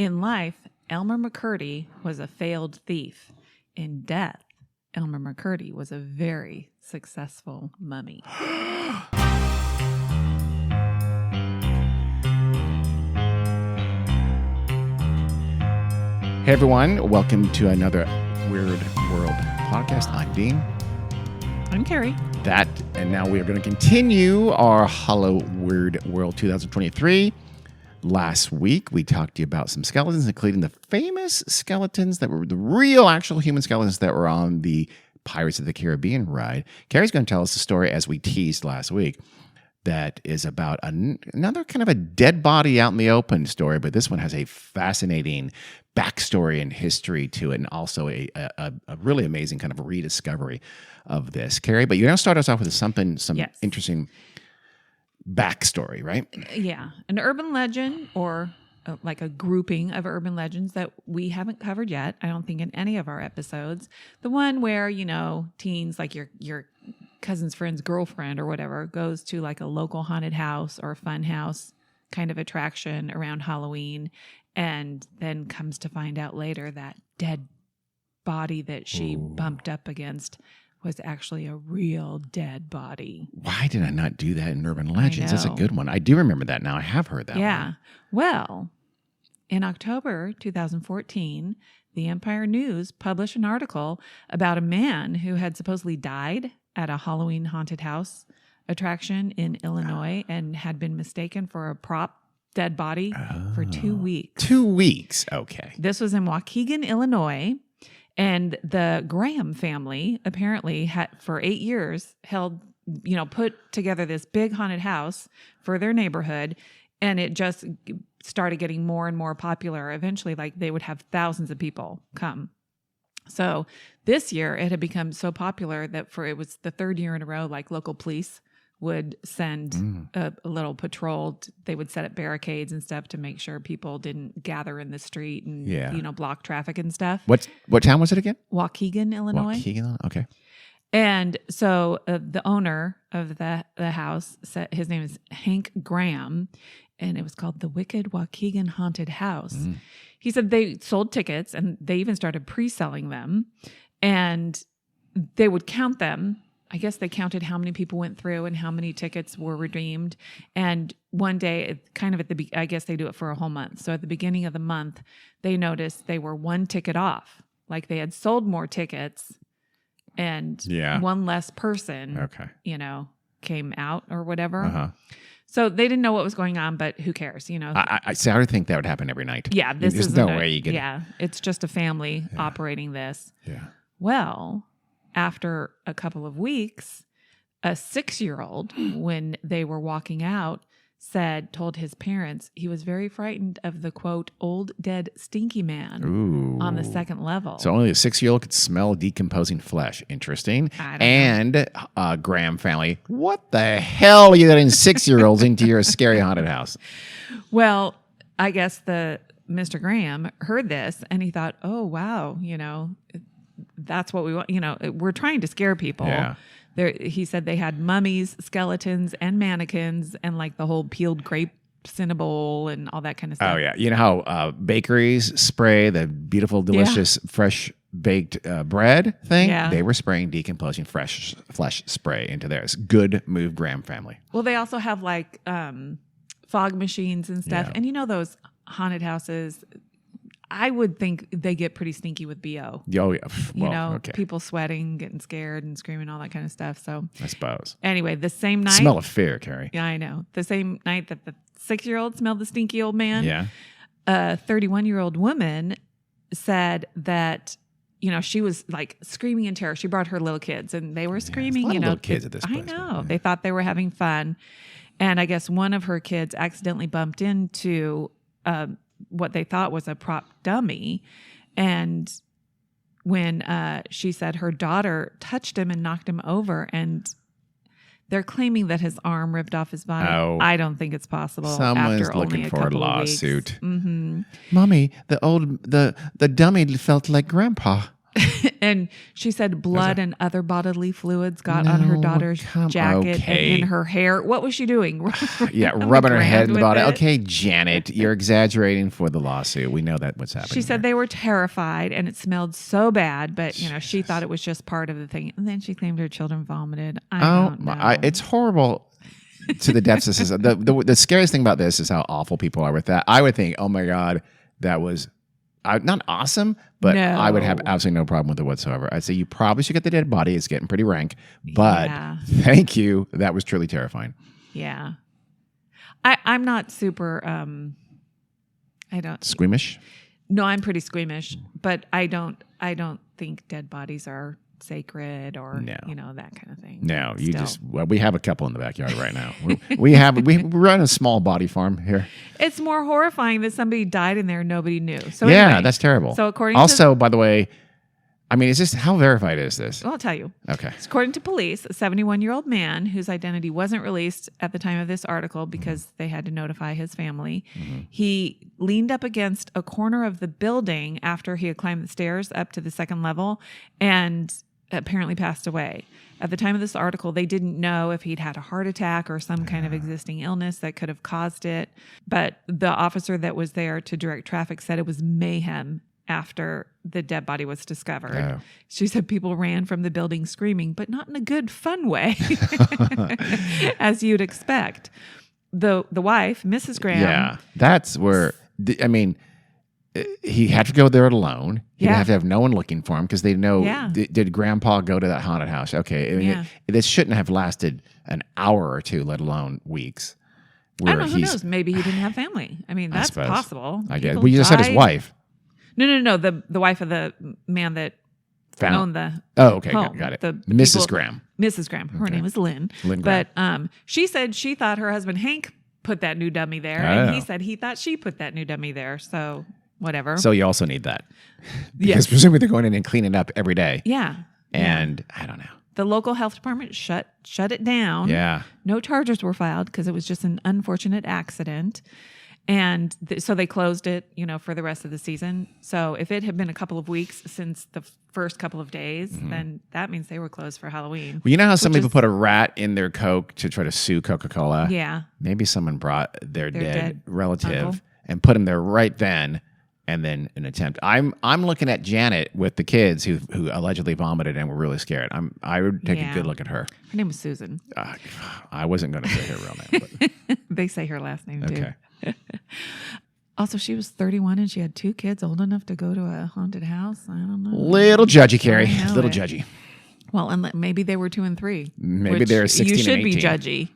In life, Elmer McCurdy was a failed thief. In death, Elmer McCurdy was a very successful mummy. Hey everyone, welcome to another Weird World podcast. I'm Dean. I'm Carrie. And now we are going to continue our Hollow Weird World 2023. Last week, we talked to you about some skeletons, including the famous skeletons that were the real, actual human skeletons that were on the Pirates of the Caribbean ride. Carrie's going to tell us a story, as we teased last week, that is about another kind of a dead body out in the open story, but this one has a fascinating backstory and history to it, and also a really amazing kind of rediscovery of this. Carrie, but you're going to start us off with some Yes. interesting backstory, right? Yeah. An urban legend, or like a grouping of urban legends that we haven't covered yet, I don't think, in any of our episodes. The one where, you know, teens, like your cousin's friend's girlfriend or whatever, goes to like a local haunted house or fun house kind of attraction around Halloween, and then comes to find out later that dead body that she bumped up against was actually a real dead body. Why did I not do that in Urban Legends? That's a know. good one. I do remember that now. I have heard that one. Well, in October 2014, the Empire News published an article about a man who had supposedly died at a Halloween haunted house attraction in Illinois and had been mistaken for a prop dead body for 2 weeks. 2 weeks. Okay. This was in Waukegan, Illinois. And the Graham family apparently had, for 8 years, put together this big haunted house for their neighborhood. And it just started getting more and more popular. Eventually, like, they would have thousands of people come. So this year it had become so popular that it was the third year in a row, like, local police would send a little patrol. They would set up barricades and stuff to make sure people didn't gather in the street and, block traffic and stuff. What town was it again? Waukegan, Illinois. Waukegan, okay. And so the owner of the house, his name is Hank Graham, and it was called the Wicked Waukegan Haunted House. He said they sold tickets, and they even started pre-selling them, and they would count them. I guess they counted how many people went through and how many tickets were redeemed. And one day, I guess they do it for a whole month. So at the beginning of the month, they noticed they were one ticket off. Like, they had sold more tickets, and one less person, came out or whatever. Uh-huh. So they didn't know what was going on, but who cares, I would think that would happen every night. Yeah, There's no way you could. Yeah, it's just a family operating this. Yeah. Well, after a couple of weeks, a 6-year-old, when they were walking out, told his parents he was very frightened of the, quote, old dead stinky man on the second level. So only a 6-year-old could smell decomposing flesh. Interesting. I don't know. Graham family, what the hell are you letting 6-year-olds into your scary haunted house? Well, I guess Mr. Graham heard this and he thought, oh, wow, that's what we want. We're trying to scare people. Yeah. He said they had mummies, skeletons, and mannequins, and like the whole peeled grapes in a bowl and all that kind of stuff. Oh, yeah. You know how bakeries spray the beautiful, delicious, fresh baked bread thing? Yeah. They were spraying decomposing fresh flesh spray into theirs. Good move, Graham family. Well, they also have like fog machines and stuff. Yeah. And those haunted houses, I would think they get pretty stinky with BO. Oh, yeah. Well, okay. People sweating, getting scared and screaming, all that kind of stuff. So I suppose. Anyway, the same night. Smell of fear, Carrie. Yeah, I know. The same night that the 6-year-old smelled the stinky old man. Yeah. A 31-year-old woman said that, she was like screaming in terror. She brought her little kids and they were screaming, there's a lot of little kids at this place. I know. They thought they were having fun. And I guess one of her kids accidentally bumped into what they thought was a prop dummy. And when she said her daughter touched him and knocked him over, and they're claiming that his arm ripped off his body. Oh. I don't think it's possible. Someone's after looking only a for a couple of lawsuit. weeks. Mm-hmm. Mommy, the dummy felt like Grandpa. And she said blood and other bodily fluids got on her daughter's jacket and in her hair. What was she doing? Rubbing her head in the body. it. Okay, Janet, you're exaggerating for the lawsuit. We know that what's happening. She said they were terrified and it smelled so bad, but she thought it was just part of the thing. And then she claimed her children vomited. I don't know. It's horrible to the depths of this. The scariest thing about this is how awful people are with that. I would think, oh my God, that was not awesome, but I would have absolutely no problem with it whatsoever. I'd say you probably should get the dead body. It's getting pretty rank, but thank you. That was truly terrifying. Yeah. I'm not super, I don't. Squeamish? No, I'm pretty squeamish, but I don't think dead bodies are sacred or that kind of thing. No, we have a couple in the backyard right now. we run a small body farm here. It's more horrifying that somebody died in there and nobody knew. So anyway, that's terrible. So by the way, I mean, is this how verified is this? Well, I'll tell you. Okay. According to police, a 71-year-old man whose identity wasn't released at the time of this article because they had to notify his family. He leaned up against a corner of the building after he had climbed the stairs up to the second level and apparently passed away. At the time of this article, they didn't know if he'd had a heart attack or some kind of existing illness that could have caused it. But the officer that was there to direct traffic said it was mayhem after the dead body was discovered. Oh. She said people ran from the building screaming, but not in a good, fun way, as you'd expect. The wife, Mrs. Graham. Yeah, that's where, he had to go there alone. He didn't have to have no one looking for him because they know, did Grandpa go to that haunted house? Okay, this shouldn't have lasted an hour or two, let alone weeks. I don't know, who knows? Maybe he didn't have family. I mean, that's possible. I guess. Well, you just said his wife. No. The wife of the man that owned the home. Got it. Mrs. Graham. Mrs. Graham. Her name is Lynn. Lynn Graham. But she said she thought her husband Hank put that new dummy there, and he said he thought she put that new dummy there. So whatever. So you also need that. Because presumably they're going in and cleaning it up every day. Yeah. And I don't know. The local health department shut it down. Yeah. No charges were filed because it was just an unfortunate accident. And so they closed it, for the rest of the season. So if it had been a couple of weeks since the first couple of days, then that means they were closed for Halloween. Well, you know how some people put a rat in their Coke to try to sue Coca-Cola? Yeah. Maybe someone brought their dead relative uncle and put him there right then. And then an attempt. I'm looking at Janet with the kids who allegedly vomited and were really scared. I would take a good look at her. Her name was Susan. I wasn't going to say her real name. But. They say her last name too. Okay. Also, she was 31 and she had 2 kids old enough to go to a haunted house. I don't know. Little judgy, Carrie. Little judgy. Well, and maybe they were 2 and 3. Maybe they're 16 You should and 18. be judgy.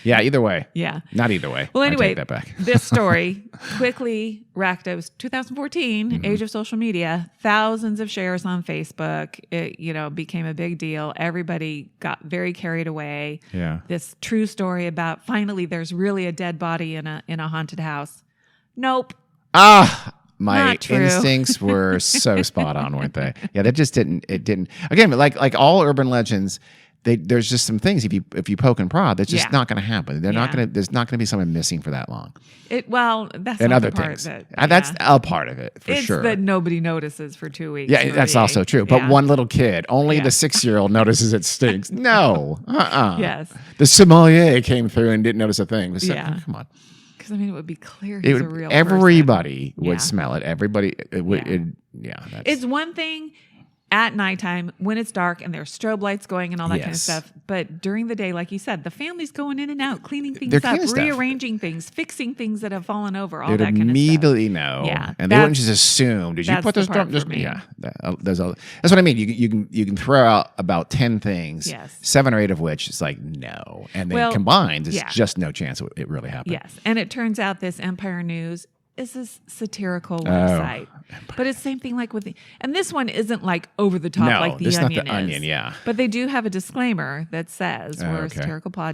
Yeah, either way. Yeah. Not either way. Well, anyway, I take that back. This story quickly racked. It was 2014, age of social media, thousands of shares on Facebook. It, became a big deal. Everybody got very carried away. Yeah. This true story about finally there's really a dead body in a haunted house. Nope. My instincts were so spot on, weren't they? Yeah, that just didn't. Again, like all urban legends, there's just some things if you poke and prod, that's just not going to happen. There's not going to be someone missing for that long. That's and not other the part things. that, That's a part of it for sure. It's that nobody notices for 2 weeks. Yeah, that's also true. But one little kid, only the 6-year-old notices it stinks. No, Yes. The sommelier came through and didn't notice a thing. So, come on. Because it would be clear he's a real everybody person. would smell it. Everybody, It's one thing at nighttime when it's dark and there's strobe lights going and all that kind of stuff. But during the day, like you said, the family's going in and out, cleaning things up, rearranging things, fixing things that have fallen over, all that kind of stuff. They'd immediately know. Yeah. And they wouldn't just assume, did you put this down? That's what I mean. You can throw out about 10 things, 7 or 8 of which it's like, no. And then combined, it's just no chance it really happened. Yes. And it turns out this Empire News is this satirical website. But it's the same thing like with and this one isn't like over the top like the Onion not the Onion, yeah. But they do have a disclaimer that says we're a satirical I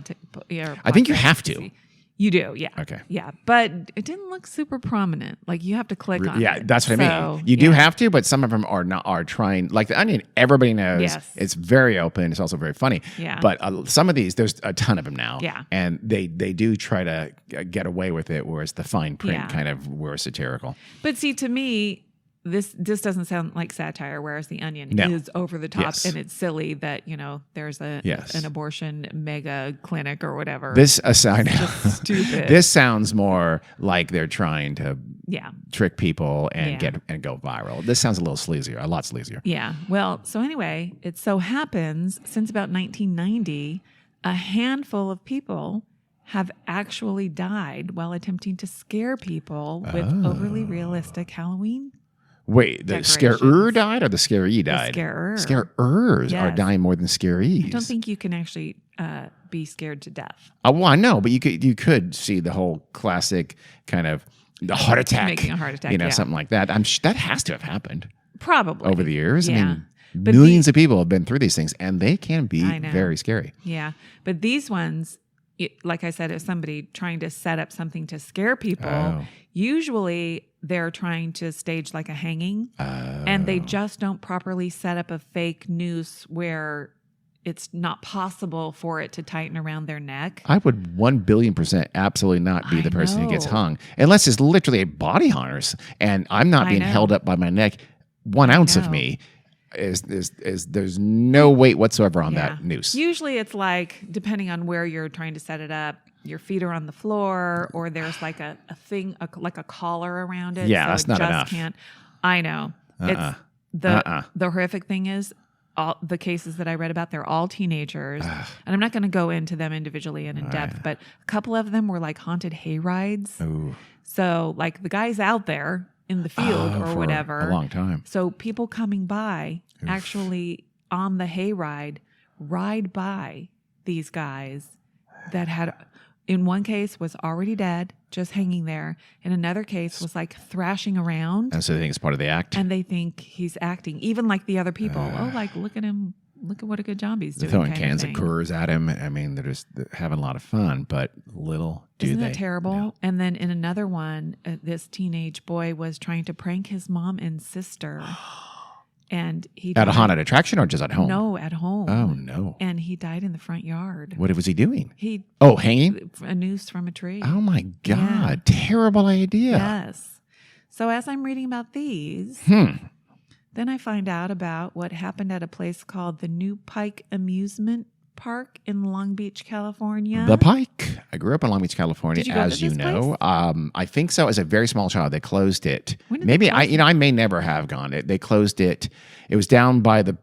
think you have to. You do, yeah. Okay. Yeah, but it didn't look super prominent. Like you have to click on it. Yeah, that's what I mean. You do have to, but some of them are trying. Like the Onion, everybody knows. It's very open. It's also very funny. Yeah. But some of these, there's a ton of them now. Yeah. And they do try to get away with it, whereas the fine print kind of were satirical. But see, to me, this doesn't sound like satire, whereas The Onion is over the top and it's silly that, there's an abortion mega clinic or whatever. This aside, just stupid. This sounds more like they're trying to trick people and go viral. This sounds a little sleazier, a lot sleazier. Yeah. Well, so anyway, it so happens since about 1990, a handful of people have actually died while attempting to scare people with overly realistic Halloween. Wait, the scarer died or the scaree died? The scarer. Scarers are dying more than scarees. I don't think you can actually be scared to death. Well, I know, but you could see the whole classic kind of the heart attack. Making a heart attack, something like that. that has to have happened. Probably. Over the years. Yeah. I mean, millions of people have been through these things, and they can be very scary. Yeah. But these ones, like I said, if somebody trying to set up something to scare people, usually they're trying to stage like a hanging, and they just don't properly set up a fake noose where it's not possible for it to tighten around their neck. I would 1,000,000,000% absolutely not be the person who gets hung, unless it's literally a body harness, and I'm not being held up by my neck. 1 ounce of me is there's no weight whatsoever on that noose. Usually it's like, depending on where you're trying to set it up, your feet are on the floor, or there's like a thing, like a collar around it. Yeah, so that's it not just enough. Can't. I know. It's the horrific thing is, all the cases that I read about, they're all teenagers, and I'm not going to go into them individually and in depth, but a couple of them were like haunted hay rides. Ooh. So like the guy's out there in the field or for whatever a long time. So people coming by actually on the hayride ride by these guys that had, in one case was already dead, just hanging there. In another case was like thrashing around. And so they think it's part of the act. And they think he's acting, even like the other people. Like, look at him. Look at what a good zombie he's doing. Throwing cans of Coors at him. I mean, they're just having a lot of fun, but little do Isn't they. that terrible? No. And then in another one, this teenage boy was trying to prank his mom and sister. And he at a haunted attraction or just at home? No, at home. Oh, no. And he died in the front yard. What was he doing? Hanging? A noose from a tree. Oh, my God. Yeah. Terrible idea. Yes. So as I'm reading about these, then I find out about what happened at a place called the New Pike Amusement Park in Long Beach, California. The Pike. I grew up in Long Beach, California, as you know. Place? I think so. As a very small child, they closed it. When did Maybe they close it? I may never have gone. They closed it. It was down by the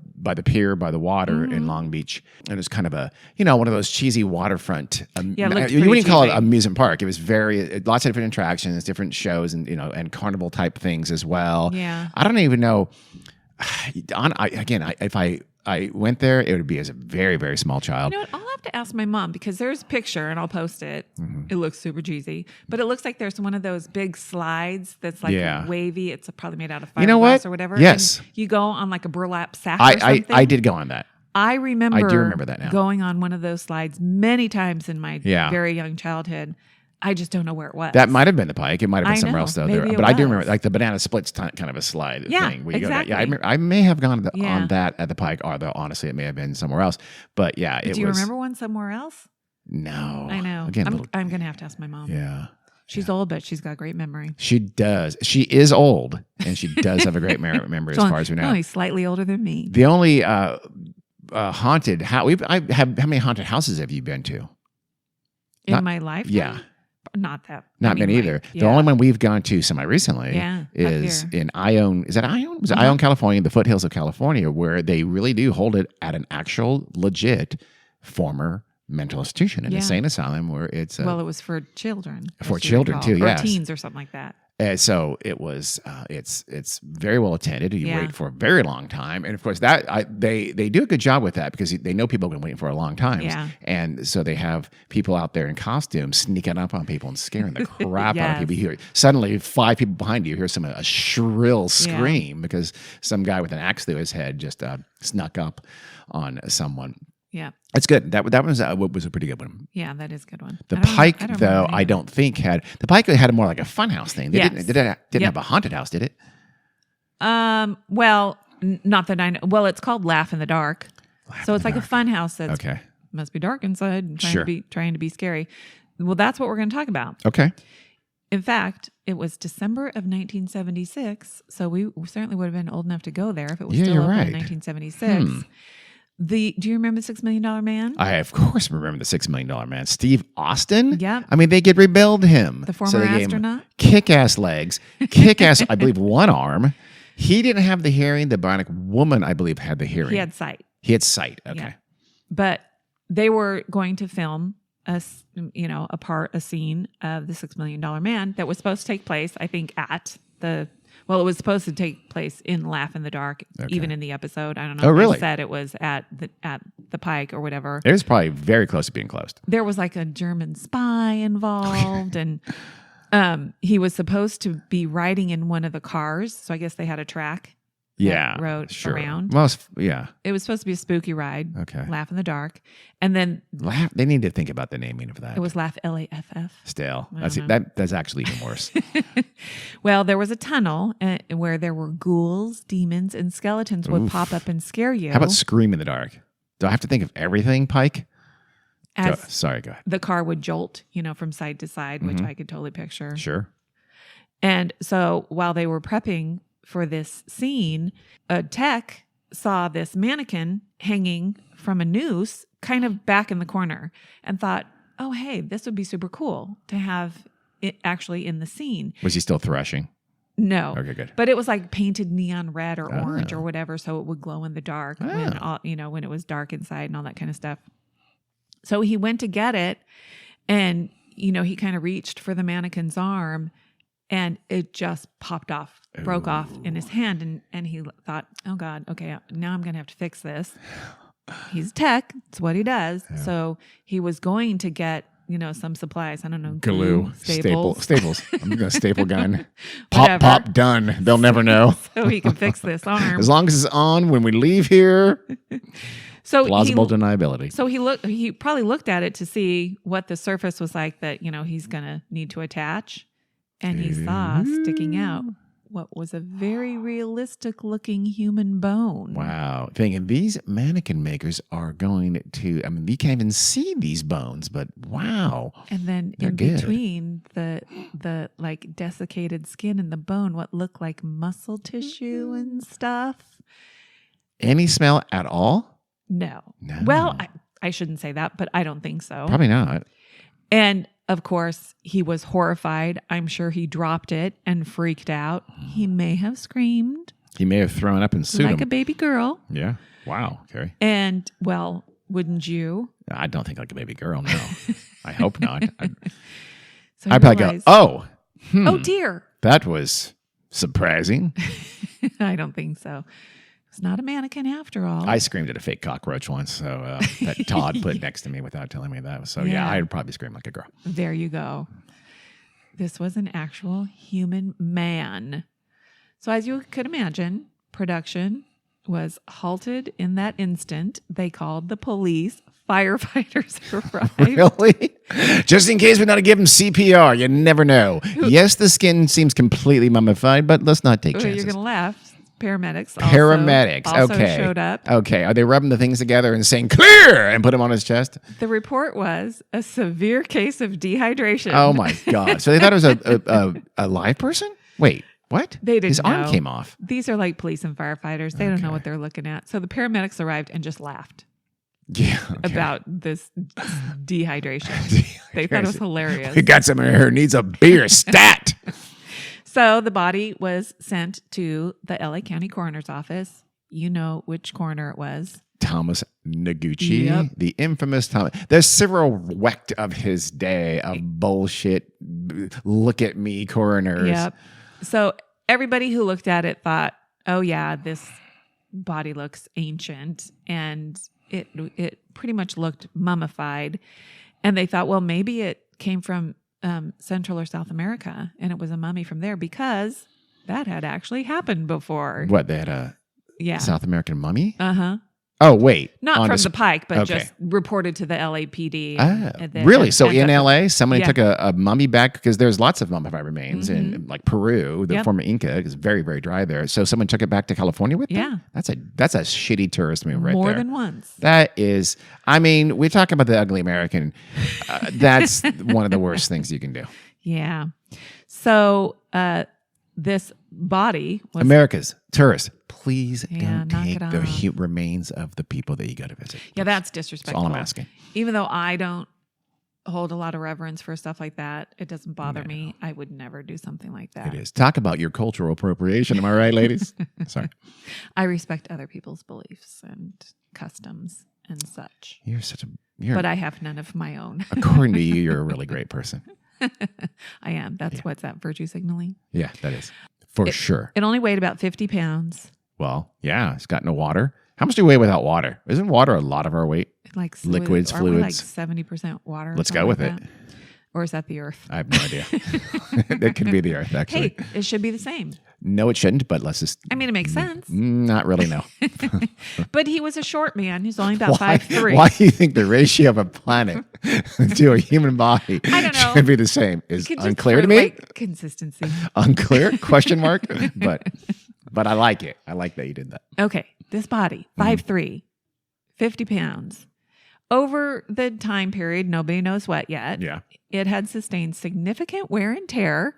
pier, by the water in Long Beach, and it was kind of a one of those cheesy waterfront. You wouldn't call it amusement park. It was lots of different attractions, different shows, and and carnival type things as well. Yeah. I don't even know. If I went there, it would be as a very, very small child. You know what? I'll have to ask my mom because there's a picture and I'll post it. It looks super cheesy, but it looks like there's one of those big slides that's like wavy. It's probably made out of fiberglass or whatever. Yes. And you go on like a burlap sack or something. I did go on that. I do remember that now. Going on one of those slides many times in my very young childhood. I just don't know where it was. That might have been the Pike. It might have been somewhere else though. Maybe But I do remember like the banana splits kind of a slide thing. Where you exactly. Go I may have gone on that at the Pike, although honestly it may have been somewhere else. But yeah, do you remember one somewhere else? No. I know. Again, I'm going to have to ask my mom. Yeah. She's old, but she's got great memory. She does. She is old, and she does have a great memory as far as we know. Only slightly older than me. The only haunted house. How many haunted houses have you been to? In my lifetime? Yeah. Not that. Not many either. The only one we've gone to semi-recently is in Ione. Is that Ione? Was it Ione, California, the foothills of California, where they really do hold it at an actual, legit former mental institution, an insane asylum where it's... it was for children. For children, too, yes. Or teens or something like that. So it was. It's very well attended. You wait for a very long time, and of course they do a good job with that because they know people have been waiting for a long time. Yeah. And so they have people out there in costumes sneaking up on people and scaring the crap out of people. You hear suddenly 5 people behind you hear a shrill scream because some guy with an axe through his head just snuck up on someone. Yeah, it's good. That was a pretty good one. Yeah, that is a good one. The Pike, though, I don't think had more like a funhouse thing. They didn't have a haunted house, did it? Well, not that I know. Well, it's called Laugh in the Dark, so it's like a funhouse that's must be dark inside, trying to be scary. Well, that's what we're going to talk about. Okay. In fact, it was December of 1976. So we certainly would have been old enough to go there if it was Yeah, still you're open right. in 1976. Do you remember the $6 Million Man? I, of course, remember the $6 Million Man. Steve Austin? Yep. I mean, they could rebuild him. The former they gave him astronaut? kick-ass legs, kick-ass, I believe, one arm. He didn't have the hearing. The bionic woman, I believe, had the hearing. He had sight. He had sight. Okay. Yeah. But they were going to film a scene of the $6 Million Man that was supposed to take place, I think, it was supposed to take place in Laugh in the Dark, even in the episode. I don't know Oh, if really? they said it was at the Pike or whatever. It was probably very close to being closed. There was like a German spy involved, and he was supposed to be riding in one of the cars. So I guess they had a track. Yeah. Rode sure. around. Well, yeah. It was supposed to be a spooky ride. Okay. Laugh in the Dark. And then Laugh. They need to think about the naming of that. it was Laugh LAFF. Still. I don't That's actually even worse. Well, there was a tunnel where there were ghouls, demons, and skeletons would pop up and scare you. How about Scream in the Dark? Do I have to think of everything, Pike? as Sorry, go ahead. the car would jolt, from side to side, which I could totally picture. Sure. And so while they were prepping for this scene, a tech saw this mannequin hanging from a noose kind of back in the corner and thought, oh, hey, this would be super cool to have it actually in the scene. Was he still threshing? No. Okay, good. But it was like painted neon red or orange or whatever, so it would glow in the dark when it was dark inside and all that kind of stuff. So he went to get it, and he kind of reached for the mannequin's arm, and it just popped off, broke off in his hand, and he thought, oh God, okay, now I'm gonna have to fix this. He's tech; it's what he does. Yeah. So he was going to get some supplies. I don't know, glue, staples. I'm gonna staple gun. Pop, done. They'll never know. So he can fix this arm as long as it's on when we leave here. So plausible deniability. So he probably looked at it to see what the surface was like that he's gonna need to attach, and he saw sticking out what was a very realistic looking human bone. Wow. Thinking these mannequin makers are going to, I mean, you can't even see these bones, but wow. And then in between the like desiccated skin and the bone, what looked like muscle tissue and stuff. Any smell at all? No. Well, I shouldn't say that, but I don't think so. Probably not. And of course, he was horrified. I'm sure he dropped it and freaked out. He may have screamed. He may have thrown up and sued him. Like a baby girl. Yeah. Wow, Carrie. And, well, wouldn't you? I don't think like a baby girl, no. I hope not. So I'd probably go, oh dear. That was surprising. I don't think so. It's not a mannequin after all. I screamed at a fake cockroach once, so that Todd put next to me without telling me that. So yeah, I'd probably scream like a girl. There you go. This was an actual human man. So as you could imagine, production was halted in that instant. They called the police. Firefighters arrived. Really? Just in case we're not to give him CPR. You never know. Yes, the skin seems completely mummified, but let's not take chances. You're going to laugh. Paramedics also okay. showed up. Okay. Are they rubbing the things together and saying clear and put him on his chest? The report was a severe case of dehydration. Oh my God. So they thought it was a live person? Wait, what? They didn't His arm know. came off. These are like police and firefighters. They don't know what they're looking at. So the paramedics arrived and just laughed. Yeah. About this dehydration. They thought it was hilarious. We got someone here who needs a beer stat. So the body was sent to the LA County Coroner's Office. You know which coroner it was. Thomas Noguchi, the infamous Thomas. There's several wrecked of his day of bullshit, look at me coroners. Yep. So everybody who looked at it thought, oh yeah, this body looks ancient, and it pretty much looked mummified. And they thought, well, maybe it came from Central or South America, and it was a mummy from there, because that had actually happened before. What, they had a South American mummy? Uh-huh. Oh, wait. Not from the Pike, but just reported to the LAPD. Really? So in LA, somebody took a mummy back, because there's lots of mummified remains in like Peru, the former Inca, is very, very dry there. So someone took it back to California with them? That's a shitty tourist move right there. More than once. That is, I mean, we're talking about the ugly American. That's one of the worst things you can do. Yeah. So this body was America's tourists, please Yeah, don't knock take it the off. remains of the people that you got to visit. Yeah, that's That's disrespectful. all I'm asking. Even though I don't hold a lot of reverence for stuff like that, it doesn't bother me. I would never do something like that. It is. Talk about your cultural appropriation. Am I right, ladies? Sorry. I respect other people's beliefs and customs and such, You're but I have none of my own. according to you, you're a really great person. I am. That's what's that virtue signaling. Yeah, that is. For sure. It only weighed about 50 pounds. Well, yeah, it's got no water. How much do we weigh without water? Isn't water a lot of our weight? Like Liquids, aren't we like fluids. 70% water. Let's go with it. That? Or is that the earth? I have no idea. That could be the earth, actually. Hey, it should be the same. No, it shouldn't, but let's just... I mean, it makes sense. Not really, no. But he was a short man who's only about 5'3". Why do you think the ratio of a planet to a human body I don't know. should be the same? Is Could just unclear to for, me. like, consistency. Unclear? Question mark? But I like it. I like that you did that. Okay, this body, 5'3", 50 pounds. Over the time period, nobody knows what yet. Yeah. It had sustained significant wear and tear,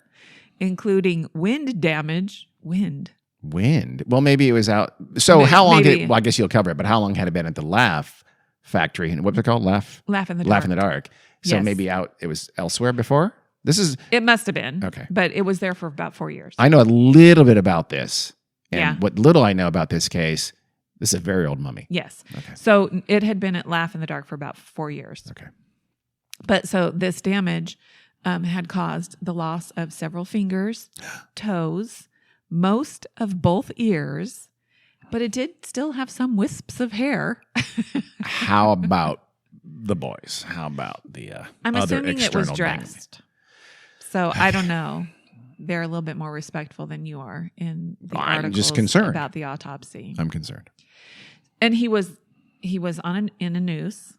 including wind damage. Wind. Well, maybe it was out. So how long maybe. well, I guess you'll cover it, but how long had it been at the Laugh factory? What's it called? Laugh Laugh in the dark. Laugh in the Dark. So Yes. maybe it was elsewhere before? This is... It must have been. Okay. But it was there for about 4 years. I know a little bit about this. And Yeah. what little I know about this case, this is a very old mummy. Yes. Okay. So it had been at Laugh in the Dark for about 4 years. Okay. But so this damage had caused the loss of several fingers, toes, most of both ears, but it did still have some wisps of hair. How about the boys? How about the I'm other assuming it was external dressed. So I don't know. They're a little bit more respectful than you are in the I'm articles just concerned. about the autopsy. I'm concerned. And he was in a noose.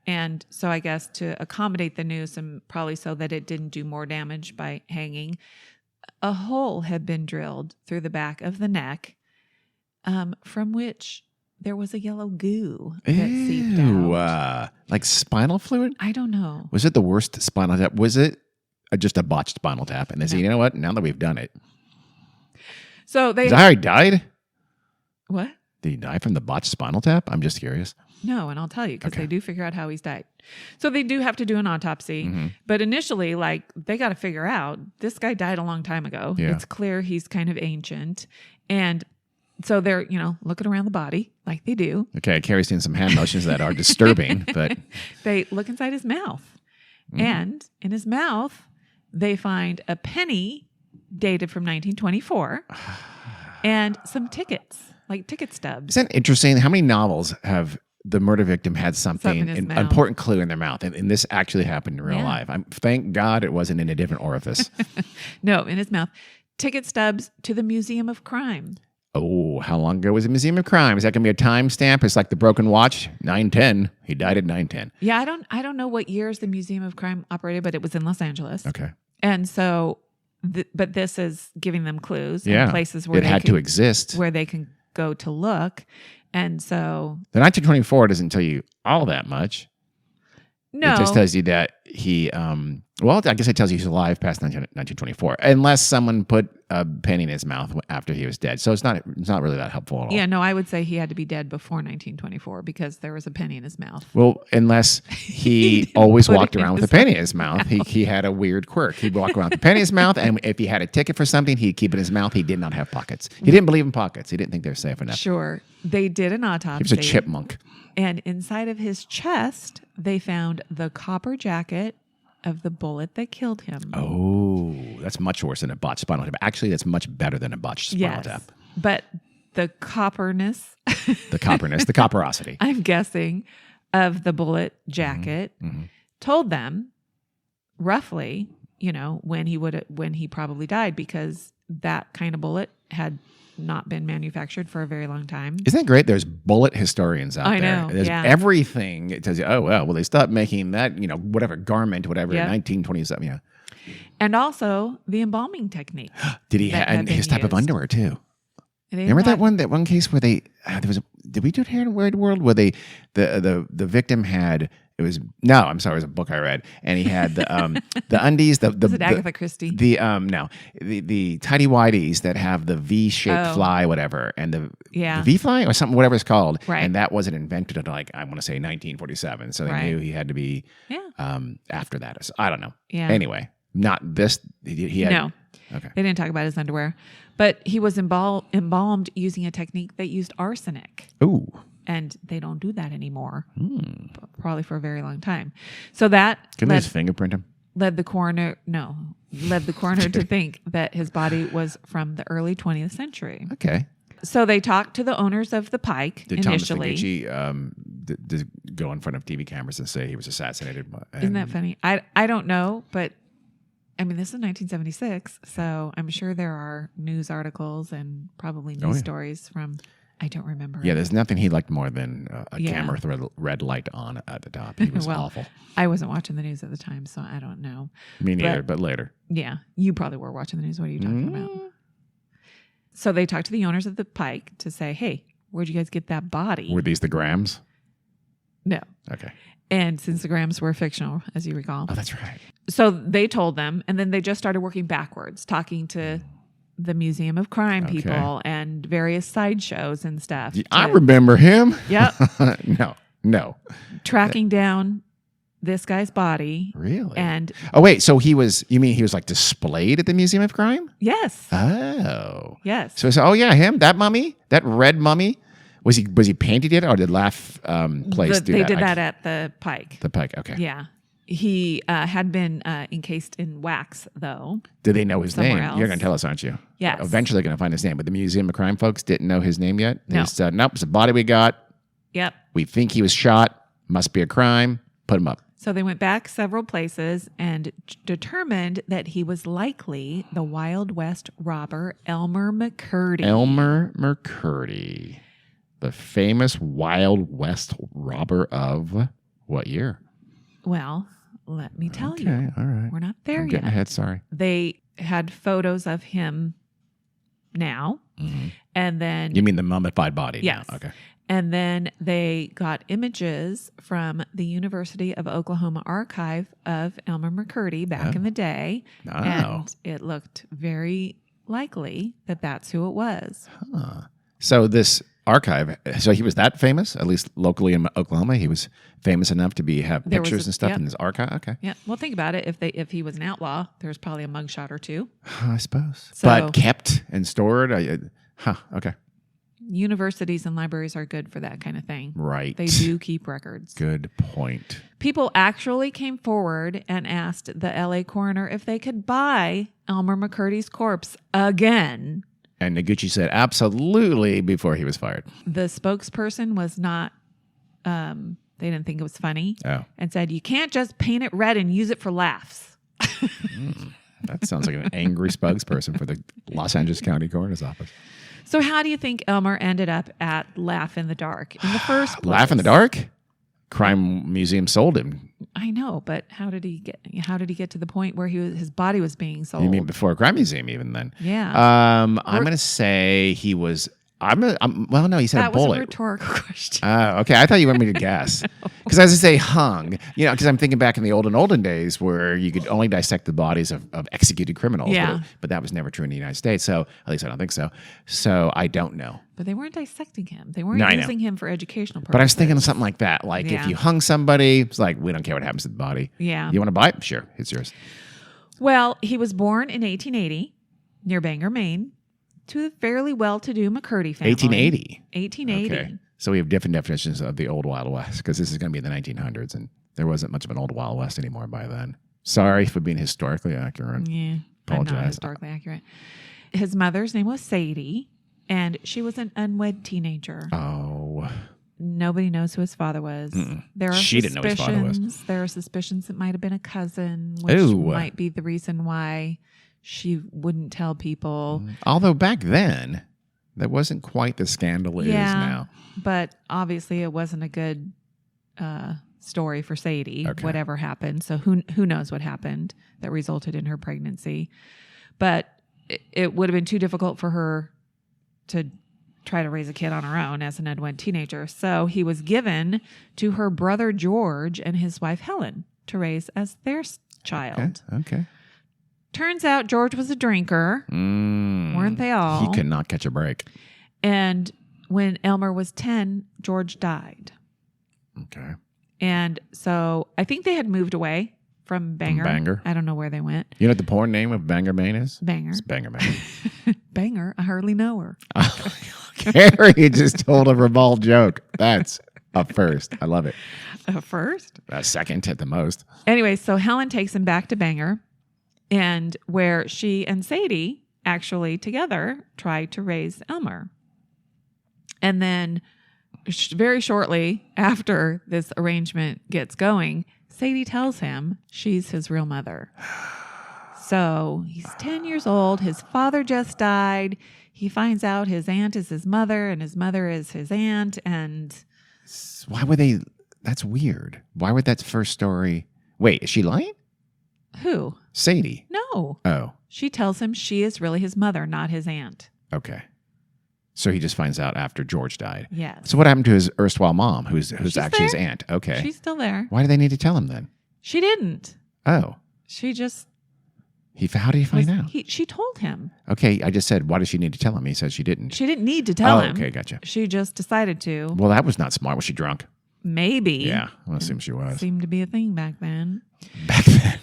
And so I guess to accommodate the noose and probably so that it didn't do more damage by hanging, a hole had been drilled through the back of the neck, from which there was a yellow goo that seeped out. Like spinal fluid? I don't know. Was it the worst spinal tap? Was it just a botched spinal tap? And they said, you know what? Now that we've done it. So they... Is that how he died? What? Did he die from the botched spinal tap? I'm just curious. No, and I'll tell you because Okay. they do figure out how he's died. So they do have to do an autopsy, Mhm. but initially, like they got to figure out this guy died a long time ago. Yeah. It's clear he's kind of ancient, and so they're looking around the body like they do. Okay, Carrie's seen some hand motions that are disturbing, but They look inside his mouth, and in his mouth they find a penny dated from 1924 and some tickets, like ticket stubs. isn't that interesting? How many novels have the murder victim had something, in his an mouth. important clue in their mouth? And this actually happened in real Yeah. life. Thank God it wasn't in a different orifice. No, in his mouth. Ticket stubs to the Museum of Crime. Oh, how long ago was the Museum of Crime? Is that going to be a timestamp? It's like the broken watch, 9/10. He died at 9/10. Yeah, I don't know what years the Museum of Crime operated, but it was in Los Angeles. Okay. And so, but this is giving them clues Yeah. and places where It they had can, to exist. where they can go to look. And so, The 1924 doesn't tell you all that much. no, It just tells you that he, well, I guess it tells you he's alive past 1924, unless someone put a penny in his mouth after he was dead. So it's not really that helpful at all. yeah, no, I would say he had to be dead before 1924 because there was a penny in his mouth. Well, unless he didn't always put walked it in around with his a penny in his mouth. He had a weird quirk. He'd walk around with a penny in his mouth, and if he had a ticket for something, he'd keep it in his mouth. He did not have pockets. He didn't believe in pockets. He didn't think they were safe enough. Sure. They did an He autopsy. was a chipmunk. And inside of his chest, they found the copper jacket of the bullet that killed him. Oh, that's much worse than a botched spinal tap. Actually, that's much better than a botched spinal yes. tap. But the copperness, The copperness, the copperosity. I'm guessing, of the bullet jacket told them roughly, when he probably died, because that kind of bullet had not been manufactured for a very long time. Isn't that great? There's bullet historians out I there. know, There's yeah. everything. It tells you, oh, well, they stopped making that, whatever garment, whatever, Yep. in 1927. Yeah. And also the embalming technique. Did he that have had and been his type of used. underwear too? They Remember had- that one case where did we do it here in Weird World where the victim had I'm sorry, it was a book I read, and he had the undies, Was it Agatha Christie? the tidy whities that have the V-shaped fly, whatever, and the V fly or something, whatever it's called, right? And that wasn't invented until like I want to say 1947, so they knew he had to be after that. So, I don't know. Yeah. Anyway, not this. He had no. Okay. They didn't talk about his underwear, but he was embalmed using a technique that used arsenic. Ooh. And they don't do that anymore, probably for a very long time. So that Can they just fingerprint him? Led the coroner to think that his body was from the early 20th century. Okay. So they talked to the owners of the Pike initially. Did Thomas Finucci go in front of TV cameras and say he was assassinated? Isn't that funny? I don't know, but I mean, this is 1976, so I'm sure there are news articles and probably news stories from... I don't remember. Yeah, there's nothing he liked more than a camera with a red light on at the top. He was awful. I wasn't watching the news at the time, so I don't know. Me neither, but later. Yeah, you probably were watching the news. What are you talking about? So they talked to the owners of the Pike to say, hey, where'd you guys get that body? Were these the Grahams? No. Okay. And since the Grahams were fictional, as you recall. Oh, that's right. So they told them, and then they just started working backwards, talking to the Museum of Crime people and various sideshows and stuff. I remember him. Yep. No. Tracking down this guy's body. Really? And wait, so you mean he was like displayed at the Museum of Crime? Yes. Oh. Yes. So him, that mummy, that red mummy. Was he painted yet, or did Laugh Place do that? They did that at the Pike. The Pike, okay. Yeah. He had been encased in wax, though. Did they know his name? Else. You're going to tell us, aren't you? Yes. Eventually, they're going to find his name. But the Museum of Crime folks didn't know his name yet. They No. said, nope, it's a body we got. Yep. We think he was shot. Must be a crime. Put him up. So they went back several places and determined that he was likely the Wild West robber Elmer McCurdy. Elmer McCurdy. The famous Wild West robber of what year? Well, let me tell you. Okay, all right. We're not there I'm yet. getting ahead, sorry. They had photos of him now. Mm-hmm. And then... You mean the mummified body? Yes. Now. Okay. And then they got images from the University of Oklahoma archive of Elmer McCurdy back in the day. Oh. And it looked very likely that that's who it was. Huh. So this archive, so he was that famous, at least locally in Oklahoma. He was famous enough to have pictures and stuff in this archive. Okay. Yeah. Well, think about it. If he was an outlaw, there's probably a mugshot or two. I suppose. So, but kept and stored. Okay. Universities and libraries are good for that kind of thing. Right. They do keep records. Good point. People actually came forward and asked the LA coroner if they could buy Elmer McCurdy's corpse again. And Noguchi said absolutely before he was fired. The spokesperson was not, they didn't think it was funny and said, you can't just paint it red and use it for laughs. That sounds like an angry spokesperson for the Los Angeles County Coroner's Office. So how do you think Elmer ended up at Laugh in the Dark in the first place? Laugh in the Dark? Crime Museum sold him. I know, but how did he get to the point where his body was being sold? You mean before a crime museum even then? Yeah. I'm going to say he was... well, no, he said that a bullet. Was a rhetorical question. Okay. I thought you wanted me to guess. Because as I say, hung. Because I'm thinking back in the olden days where you could only dissect the bodies of executed criminals. Yeah. But that was never true in the United States. So at least I don't think so. So I don't know. But they weren't dissecting him. They weren't using him for educational purposes. But I was thinking of something like that. Like if you hung somebody, it's like, we don't care what happens to the body. Yeah. You want to buy it? Sure. It's yours. Well, he was born in 1880 near Bangor, Maine, to a fairly well-to-do McCurdy family. 1880. 1880. Okay. So we have different definitions of the old Wild West because this is going to be the 1900s, and there wasn't much of an old Wild West anymore by then. Sorry for being historically accurate. Yeah, apologize. Not historically accurate. His mother's name was Sadie, and she was an unwed teenager. Oh. Nobody knows who his father was. She didn't know his father was. There are suspicions it might have been a cousin, which might be the reason why she wouldn't tell people. Although back then, that wasn't quite the scandal it is now. But obviously it wasn't a good story for Sadie, whatever happened. So who knows what happened that resulted in her pregnancy. But it would have been too difficult for her to try to raise a kid on her own as an unwed teenager. So he was given to her brother George and his wife Helen to raise as their child. Okay. Turns out George was a drinker. Weren't they all? He could not catch a break. And when Elmer was 10, George died. Okay. And so I think they had moved away from Bangor. Bangor. I don't know where they went. You know what the porn name of Bangor, Maine is? Bangor. It's Bangor, Maine. Bangor. I hardly know her. Carrie just told a revolved joke. That's a first. I love it. A first? A second at the most. Anyway, so Helen takes him back to Bangor, and where she and Sadie actually together tried to raise Elmer. And then very shortly after this arrangement gets going, Sadie tells him she's his real mother. So he's 10 years old. His father just died. He finds out his aunt is his mother and his mother is his aunt. And why would they? That's weird. Why would that first story? Wait, is she lying? Who? Sadie. No. Oh. She tells him she is really his mother, not his aunt. Okay. So he just finds out after George died. Yes. So what happened to his erstwhile mom, who's actually his there. aunt? Okay. She's still there. Why do they need to tell him then? She didn't. Oh. She just... How did he find out? She told him. Okay, I just said, why does she need to tell him? He said she didn't. She didn't need to tell him. Okay, gotcha. She just decided to. Well, that was not smart. Was she drunk? Maybe. Yeah, I assume she was. Seemed to be a thing back then. Back then.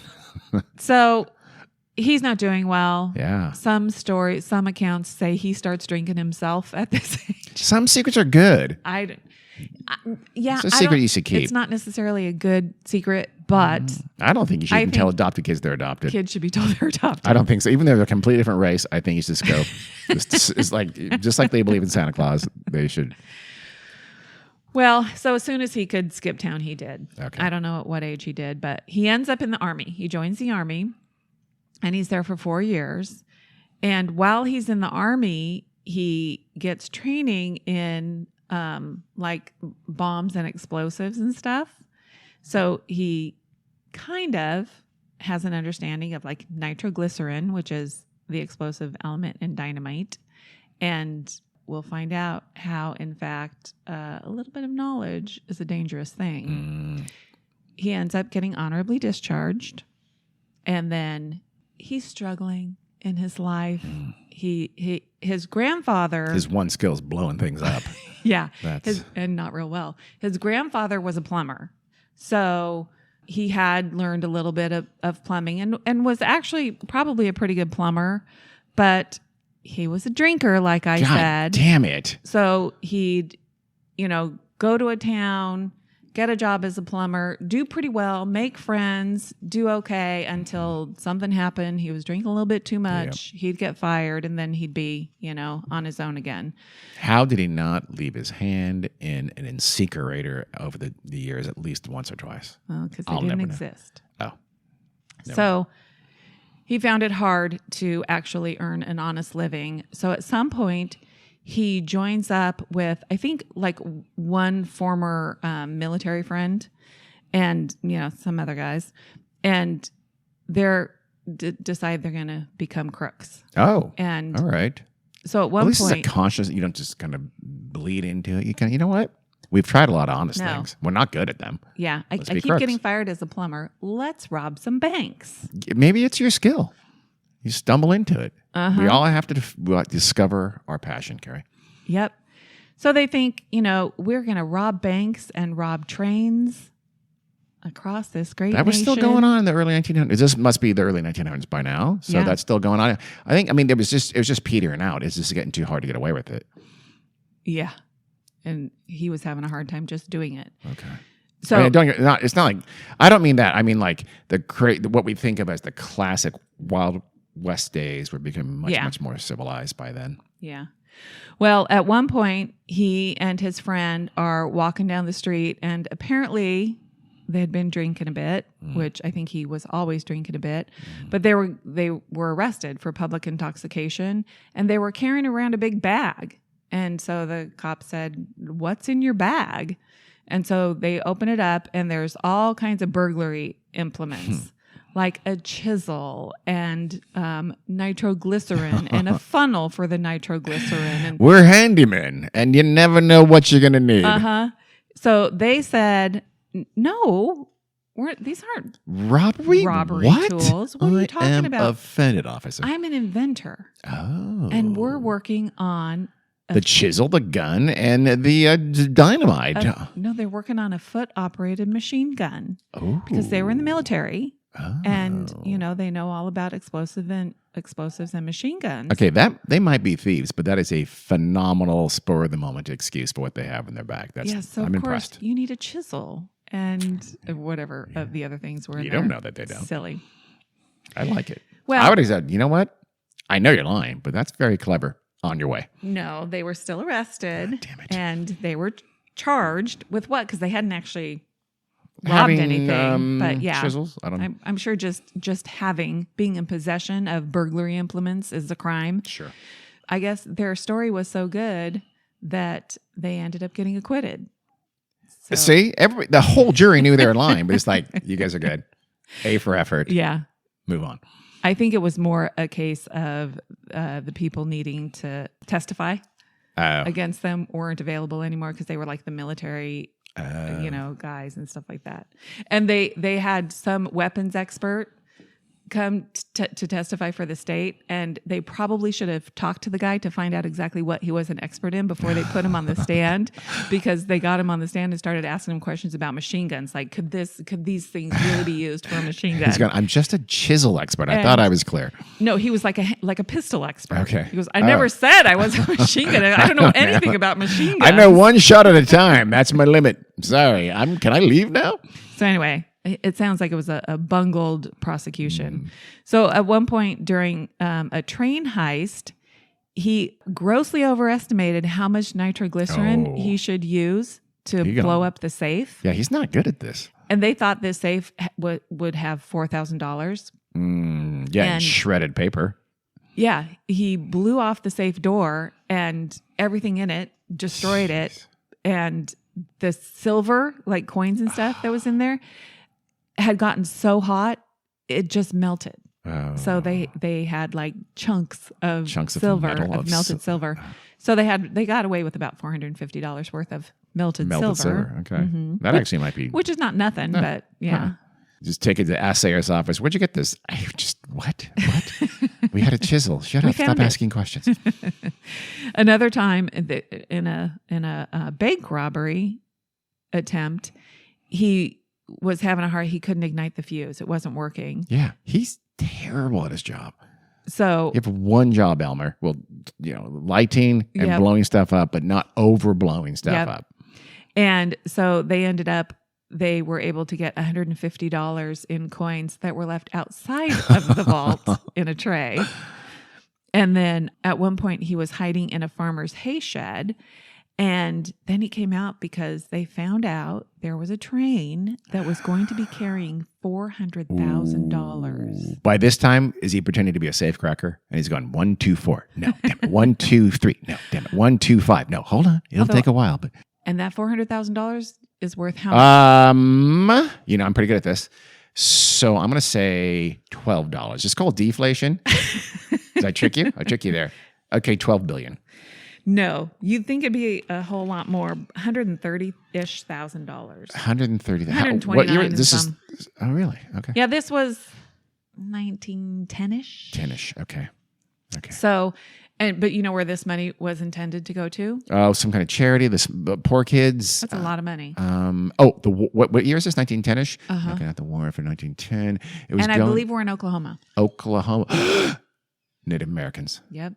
So he's not doing well. Yeah. Some accounts say he starts drinking himself at this age. Some secrets are good. Yeah. It's a secret you should keep. It's not necessarily a good secret, but I don't think you should even tell adopted kids they're adopted. Kids should be told they're adopted. I don't think so. Even though they're a completely different race, I think you should just go. It's like just like they believe in Santa Claus, they should. Well, so as soon as he could skip town, he did. Okay. I don't know at what age he did, but he ends up in the Army. He joins the Army, and he's there for 4 years. And while he's in the Army, he gets training in like bombs and explosives and stuff. So he kind of has an understanding of like nitroglycerin, which is the explosive element in dynamite. And we'll find out how, in fact, a little bit of knowledge is a dangerous thing. He ends up getting honorably discharged. And then he's struggling in his life. His grandfather... His one skill is blowing things up. Yeah. And not real well. His grandfather was a plumber. So he had learned a little bit of plumbing and was actually probably a pretty good plumber. But he was a drinker, like I said. Damn it. So he'd, go to a town, get a job as a plumber, do pretty well, make friends, do okay until something happened. He was drinking a little bit too much. Yep. He'd get fired, and then he'd be, on his own again. How did he not leave his hand in an incinerator over the years at least once or twice? Well, because they didn't exist. Oh. So he found it hard to actually earn an honest living. So at some point, he joins up with, I think, like one former military friend and, some other guys. And they're decide they're going to become crooks. Oh, and all right. So at one point... At least it's a conscious, you don't just kind of bleed into it. You know what? We've tried a lot of honest things. We're not good at them. Yeah. I keep getting fired as a plumber. Let's rob some banks. Maybe it's your skill. You stumble into it. We all have to discover our passion, Carrie. Yep. So they think, we're going to rob banks and rob trains across this great nation. That was still going on in the early 1900s. This must be the early 1900s by now. So that's still going on. It was just petering out. It's just getting too hard to get away with it. Yeah. And he was having a hard time just doing it. Okay. So it's not like, I don't mean that. I mean like what we think of as the classic Wild West days were becoming much more civilized by then. Yeah. Well, at one point, he and his friend are walking down the street, and apparently they had been drinking a bit, which I think he was always drinking a bit. But they were arrested for public intoxication, and they were carrying around a big bag. And so the cop said, "What's in your bag?" And so they open it up, and there's all kinds of burglary implements. like a chisel and nitroglycerin and a funnel for the nitroglycerin. And we're handymen, and you never know what you're going to need. So they said, no, these aren't robbery what? tools. What are you talking about? I am offended, officer. I'm an inventor. Oh. And we're working on the chisel, the gun, and the dynamite. No, they're working on a foot-operated machine gun. Oh. Because they were in the military. Oh. And, they know all about explosives and machine guns. Okay, they might be thieves, but that is a phenomenal spur-of-the-moment excuse for what they have in their bag. I'm impressed. You need a chisel and whatever of the other things were in there. You don't know that they don't. Silly. I like it. Well, I would have said, you know what? I know you're lying, but that's very clever. On your way. No, they were still arrested. Oh, damn it. And they were charged with what? Because they hadn't actually robbed anything. But yeah, chisels. I don't know. I'm sure just being in possession of burglary implements is a crime. Sure. I guess their story was so good that they ended up getting acquitted. So, see, the whole jury knew they were lying, but it's like, you guys are good. A for effort. Yeah. Move on. I think it was more a case of the people needing to testify against them weren't available anymore because they were like the military, guys and stuff like that. And they had some weapons expert come to testify for the state, and they probably should have talked to the guy to find out exactly what he was an expert in before they put him on the stand, because they got him on the stand and started asking him questions about machine guns, like could these things really be used for a machine gun? He's going, I'm just a chisel expert. I thought I was clear. No, he was like a pistol expert. Okay. He goes, I never said I was a machine gun. I don't know anything about machine guns. I know one shot at a time. That's my limit. Sorry. Can I leave now? So anyway, it sounds like it was a bungled prosecution. So at one point during a train heist, he grossly overestimated how much nitroglycerin he should use to blow up the safe. Yeah, he's not good at this. And they thought this safe would have $4,000. And shredded paper. Yeah, he blew off the safe door and everything in it, destroyed it. And the silver, like coins and stuff that was in there, had gotten so hot, it just melted. Oh. So they had like chunks of silver, of melted silver. So they got away with about $450 worth of melted silver. Okay. That actually might be. Which is not nothing, but yeah. Just take it to the assayer's office. Where'd you get this? What? We had a chisel. Shut up. Stop asking questions. Another time in a bank robbery attempt, he was having he couldn't ignite the fuse. It wasn't working. Yeah. He's terrible at his job. So you have one job, Elmer. Well, lighting and blowing stuff up, but not overblowing stuff up. And so they were able to get $150 in coins that were left outside of the vault in a tray. And then at one point he was hiding in a farmer's hay shed. And then he came out because they found out there was a train that was going to be carrying $400,000. By this time, is he pretending to be a safecracker? And he's going 1, 2, 4. No, damn it. 1, 2, 3. No, damn it. 1, 2, 5. No, hold on. It'll take a while. But and that $400,000 is worth how much? I'm pretty good at this. So I'm going to say $12. Just call it deflation. Did I trick you? I trick you there. Okay, $12 billion. No, you'd think it'd be a whole lot more. $130,000-ish. $129,000. What year? This is. Oh, really? Okay. Yeah, this was 1910-ish. 10-ish. Okay. So, but you know where this money was intended to go to? Oh, some kind of charity. This poor kids. That's a lot of money. What year is this? 1910-ish. Looking at the war for 1910. It was. And I believe we're in Oklahoma. Native Americans. Yep.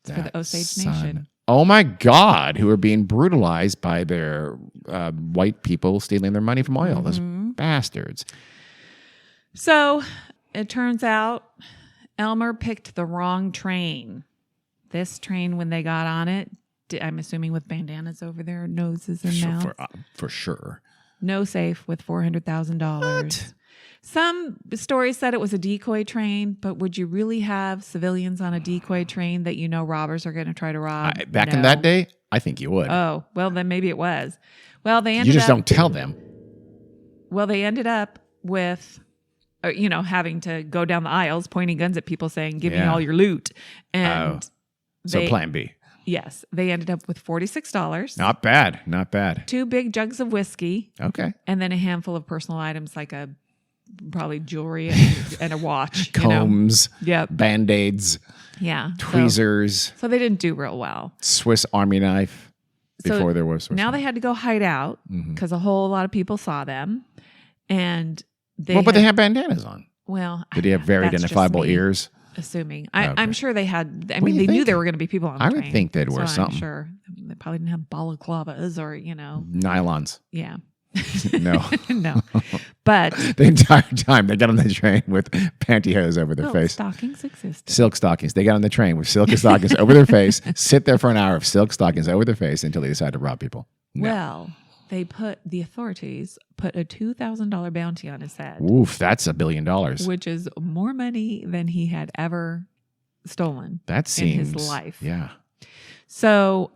It's for the Osage Nation. Oh my God, who are being brutalized by their white people stealing their money from oil. Those bastards. So it turns out Elmer picked the wrong train. This train, when they got on it, I'm assuming with bandanas over their noses and mouths. For sure. No safe with $400,000. Some stories said it was a decoy train, but would you really have civilians on a decoy train that robbers are going to try to rob? Back in that day, I think you would. Oh, well, then maybe it was. Well, they ended up... You just don't tell them. Well, they ended up with having to go down the aisles, pointing guns at people saying, give me Yeah. all your loot. And So plan B. Yes. They ended up with $46. Not bad. Not bad. 2 big jugs of whiskey. Okay. And then a handful of personal items like probably jewelry and a watch. Combs. Yep. Band-Aids. Yeah. Tweezers. So they didn't do real well. Swiss Army knife before there was Swiss Now Army. they had to go hide out because a whole lot of people saw them. And but they had bandanas on. Well, Did he have very that's just identifiable me ears? Assuming. Okay. I'm sure they had. What do you they knew think? there were going to be people on the train. I would think they'd wear so something. I'm sure. They probably didn't have balaclavas or, Nylons. Yeah. No. No. But The entire time they got on the train with pantyhose over their face. stockings existed. Silk stockings. They got on the train with silk stockings over their face, sit there for an hour of silk stockings over their face until they decide to rob people. No. Well, the authorities put a $2,000 bounty on his head. Oof, that's $1 billion. Which is more money than he had ever stolen That seems in his life. Yeah. So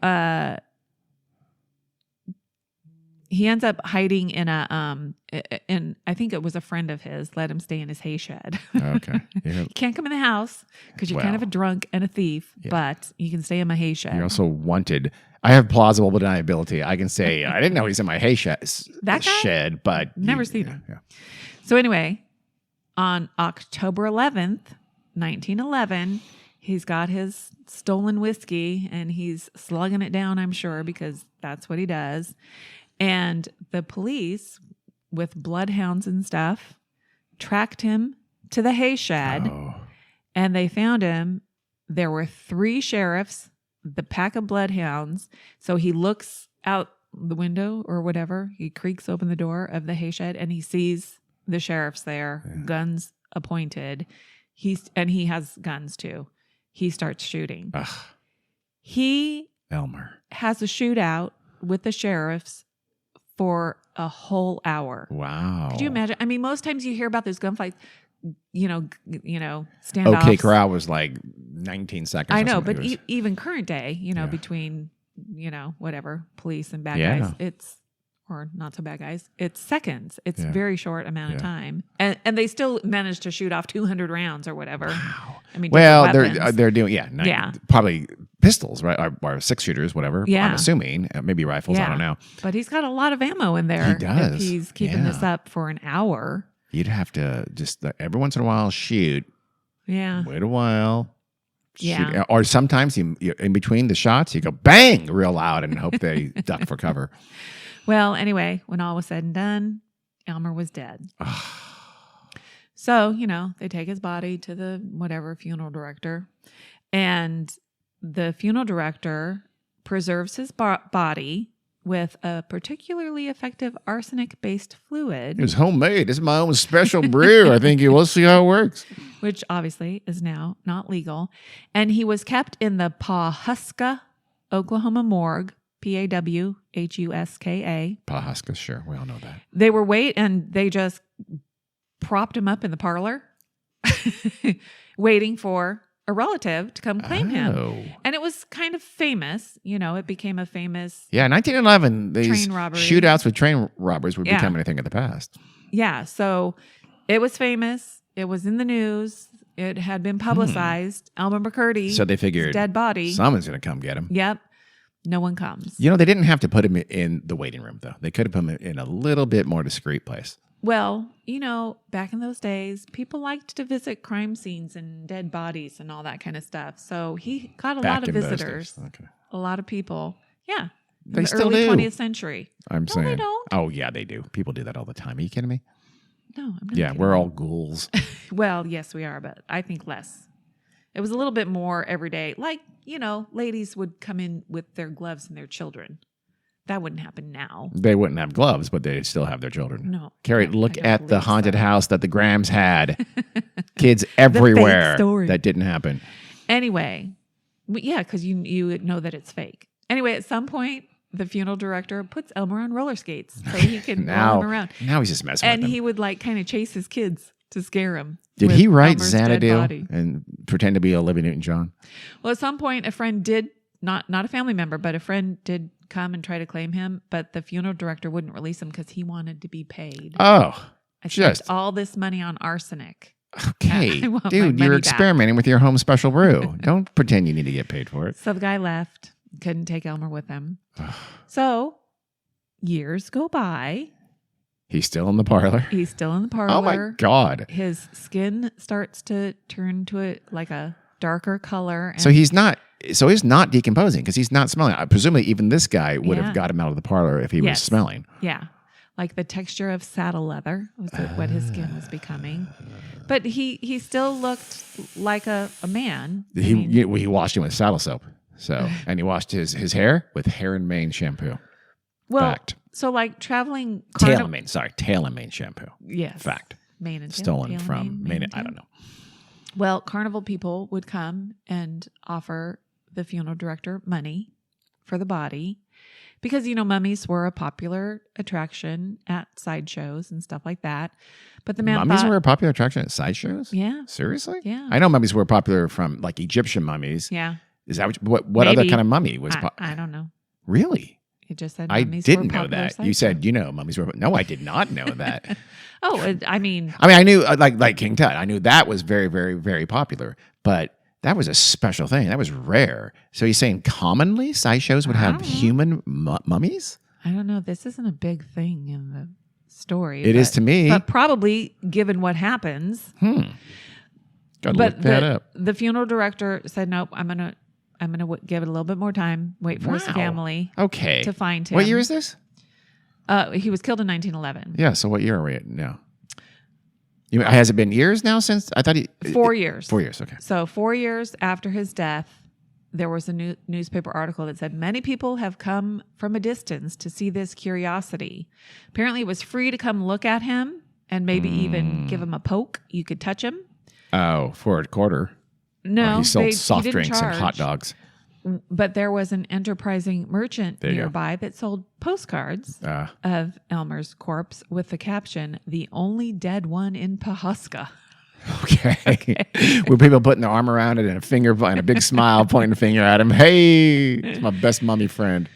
he ends up hiding in I think it was a friend of his let him stay in his hay shed. Okay. You can't come in the house because you're kind of a drunk and a thief, but you can stay in my hay shed. You're also wanted. I have plausible deniability. I can say I didn't know he's in my hay shed, but never seen him. Yeah. So anyway, on October 11th, 1911, he's got his stolen whiskey and he's slugging it down, I'm sure, because that's what he does. And the police, with bloodhounds and stuff, tracked him to the hay shed and they found him. There were 3 sheriffs, the pack of bloodhounds. So he looks out the window or whatever. He creaks open the door of the hay shed and he sees the sheriffs there, guns appointed. He has guns too. He starts shooting. Ugh. He Elmer has a shootout with the sheriffs for a whole hour. Wow. Could you imagine? I mean, most times you hear about those gunfights, standoffs. OK Corral was like 19 seconds. I know, but even current day, between, whatever, police and bad guys, or not so bad guys, it's seconds. It's very short amount of time. And they still managed to shoot off 200 rounds or whatever. Wow. I mean, they're doing, probably pistols, right? Or 6-shooters, whatever. Yeah. I'm assuming. Maybe rifles. I don't know. But he's got a lot of ammo in there. He does. If he's keeping this up for an hour. You'd have to just every once in a while shoot. Yeah. Wait a while. Yeah. Shoot. Or sometimes you in between the shots, you go bang real loud and hope they duck for cover. Well, anyway, when all was said and done, Elmer was dead. So, they take his body to the whatever funeral director, and the funeral director preserves his body with a particularly effective arsenic-based fluid. It was homemade. This is my own special brew. I think we'll see how it works. Which obviously is now not legal. And he was kept in the Pawhuska, Oklahoma morgue, Pawhuska. Pawhuska, sure. We all know that. They were and they just propped him up in the parlor, waiting for a relative to come claim him. And it was kind of famous. It became a famous 1911, these train robbery. Shootouts with train robbers would become anything of the past. Yeah, so it was famous. It was in the news. It had been publicized. Elmer McCurdy, so they figured dead body. Someone's going to come get him. Yep. No one comes. They didn't have to put him in the waiting room, though. They could have put him in a little bit more discreet place. Well, back in those days, people liked to visit crime scenes and dead bodies and all that kind of stuff. So he got a lot of visitors, a lot of people. Yeah. They in the still early do. 20th century. I'm saying. They don't. Oh, yeah, they do. People do that all the time. Are you kidding me? No, I'm not. Yeah, we're all ghouls. Well, yes, we are, but I think less. It was a little bit more every day. Like, ladies would come in with their gloves and their children. That wouldn't happen now. They wouldn't have gloves, but they'd still have their children. No. Carrie, look at the haunted house that the Grahams had. Kids everywhere. That didn't happen. Anyway, because you know that it's fake. Anyway, at some point, the funeral director puts Elmer on roller skates so he can roll him around. Now he's just messing with them. them. And he would kind of chase his kids to scare him. Did he write Xanadu and pretend to be Olivia Newton-John? Well, at some point, a friend did, not a family member, but a friend did come and try to claim him, but the funeral director wouldn't release him because he wanted to be paid. Oh. I spent all this money on arsenic. Okay. Dude, you're experimenting with your home special brew. Don't pretend you need to get paid for it. So the guy left. Couldn't take Elmer with him. So years go by. He's still in the parlor. Oh my God. His skin starts to turn to like a darker color. So he's not decomposing because he's not smelling. Presumably even this guy would have got him out of the parlor if he was smelling. Yeah. Like the texture of saddle leather was what his skin was becoming. But he still looked like a man. He washed him with saddle soap. So, and he washed his hair with hair and mane shampoo. Well, fact. So like traveling... tail and mane shampoo. Yes. Fact. Mane and tail. Stolen from mane. I don't know. Well, carnival people would come and offer the funeral director money for the body because, mummies were a popular attraction at sideshows and stuff like that. But the man mummies were a popular attraction at sideshows? Yeah. Seriously? Yeah. I know mummies were popular from like Egyptian mummies. Yeah. Is that what other kind of mummy was? I don't know. Really? It just said I mummies didn't were know that. sideshows. You said mummies were. No, I did not know that. I mean, I knew like King Tut. I knew that was very, very, very popular, but that was a special thing. That was rare. So you're saying commonly sideshows would have human mummies? I don't know. This isn't a big thing in the story. It is to me, but probably given what happens. Gotta look that up. The funeral director said, "Nope, I'm gonna give it a little bit more time. Wait for his family, to find him." What year is this? He was killed in 1911. Yeah. So what year are we at now? Has it been years now since? I thought 4 years. 4 years. Okay. So 4 years after his death, there was a newspaper article that said many people have come from a distance to see this curiosity. Apparently, it was free to come look at him and maybe even give him a poke. You could touch him. Oh, for a quarter. No, he sold soft drinks and hot dogs. But there was an enterprising merchant nearby that sold postcards of Elmer's corpse with the caption, "The only dead one in Pawhuska." Okay. With people putting their arm around it and a big smile pointing a finger at him. Hey, it's my best mummy friend.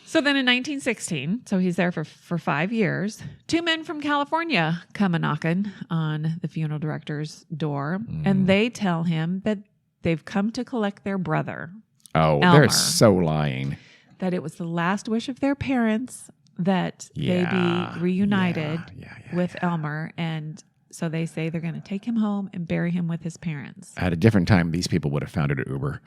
So then in 1916, so he's there for 5 years, 2 men from California come a-knocking on the funeral director's door, and they tell him that they've come to collect their brother. Oh, Elmer, they're so lying. That it was the last wish of their parents that they be reunited with Elmer. And so they say they're going to take him home and bury him with his parents. At a different time, these people would have founded Uber.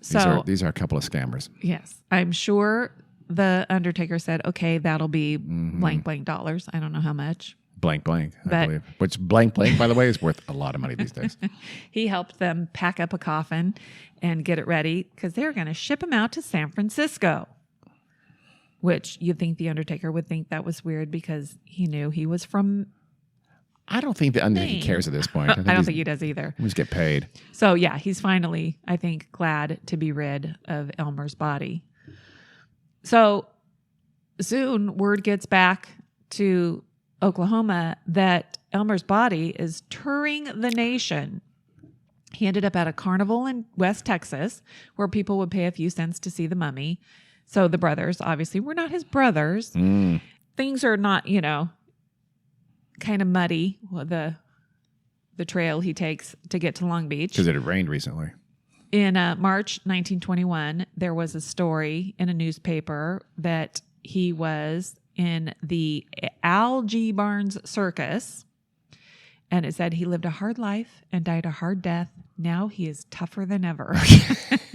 So these are a couple of scammers. Yes. I'm sure the undertaker said, okay, that'll be blank dollars. I don't know how much. Blank, I believe. Which blank, by the way, is worth a lot of money these days. He helped them pack up a coffin and get it ready because they were going to ship him out to San Francisco. Which you'd think the undertaker would think that was weird because he knew he was from... I don't think the undertaker cares at this point. I don't think he does either. He just get paid. So yeah, he's finally, I think, glad to be rid of Elmer's body. So soon word gets back to Oklahoma that Elmer's body is touring the nation. He ended up at a carnival in West Texas where people would pay a few cents to see the mummy. So the brothers obviously were not his brothers. Things are not, kind of muddy, the trail he takes to get to Long Beach. Because it had rained recently. In March 1921, there was a story in a newspaper that he was in the Al G. Barnes Circus, and it said he lived a hard life and died a hard death. Now he is tougher than ever.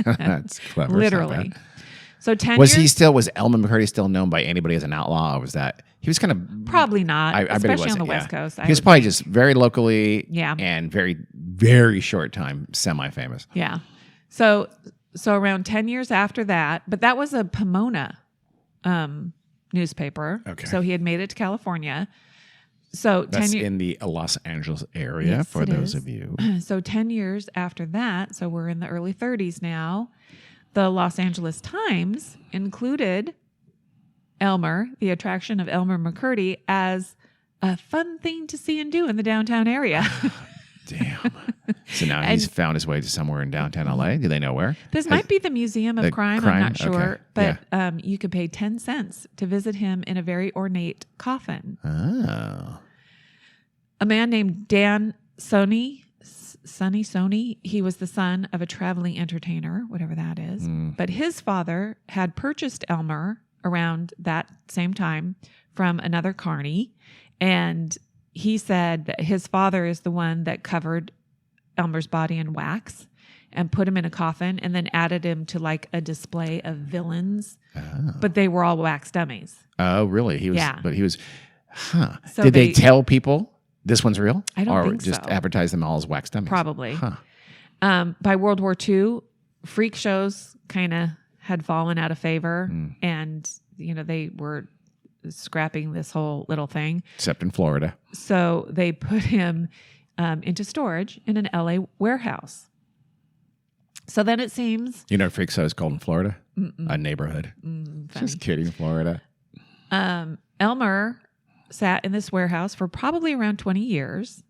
That's clever. Literally. So 10 was years, was Elmer McCurdy still known by anybody as an outlaw, or was that he was kind of probably not, I bet especially he on the wasn't, West Coast. He was probably just very locally, and very, very short time semi-famous. Yeah. So around 10 years after that, but that was a Pomona newspaper. Okay. So he had made it to California. So that's in the Los Angeles area, yes, for those of you. So 10 years after that, so we're in the early 30s now, the Los Angeles Times included Elmer, the attraction of Elmer McCurdy, as a fun thing to see and do in the downtown area. Damn. So now he's found his way to somewhere in downtown LA. Do they know where? This might be the Museum of Crime. I'm not sure. Okay. But you could pay 10 cents to visit him in a very ornate coffin. Oh. A man named Dan Sonny, he was the son of a traveling entertainer, whatever that is. But his father had purchased Elmer around that same time from another carny. And he said that his father is the one that covered Elmer's body in wax and put him in a coffin and then added him to like a display of villains. Oh. But they were all wax dummies. Oh, really? He was, yeah. But he was, So did they tell people this one's real? I don't think so. Or just so. advertise them all as wax dummies? Probably. By World War II, freak shows kind of had fallen out of favor. And, they were scrapping this whole little thing. Except in Florida. So they put him into storage in an LA warehouse. So then it seems... You know what freak show is called in Florida? A neighborhood. Just kidding, Florida. Elmer sat in this warehouse for probably around 20 years.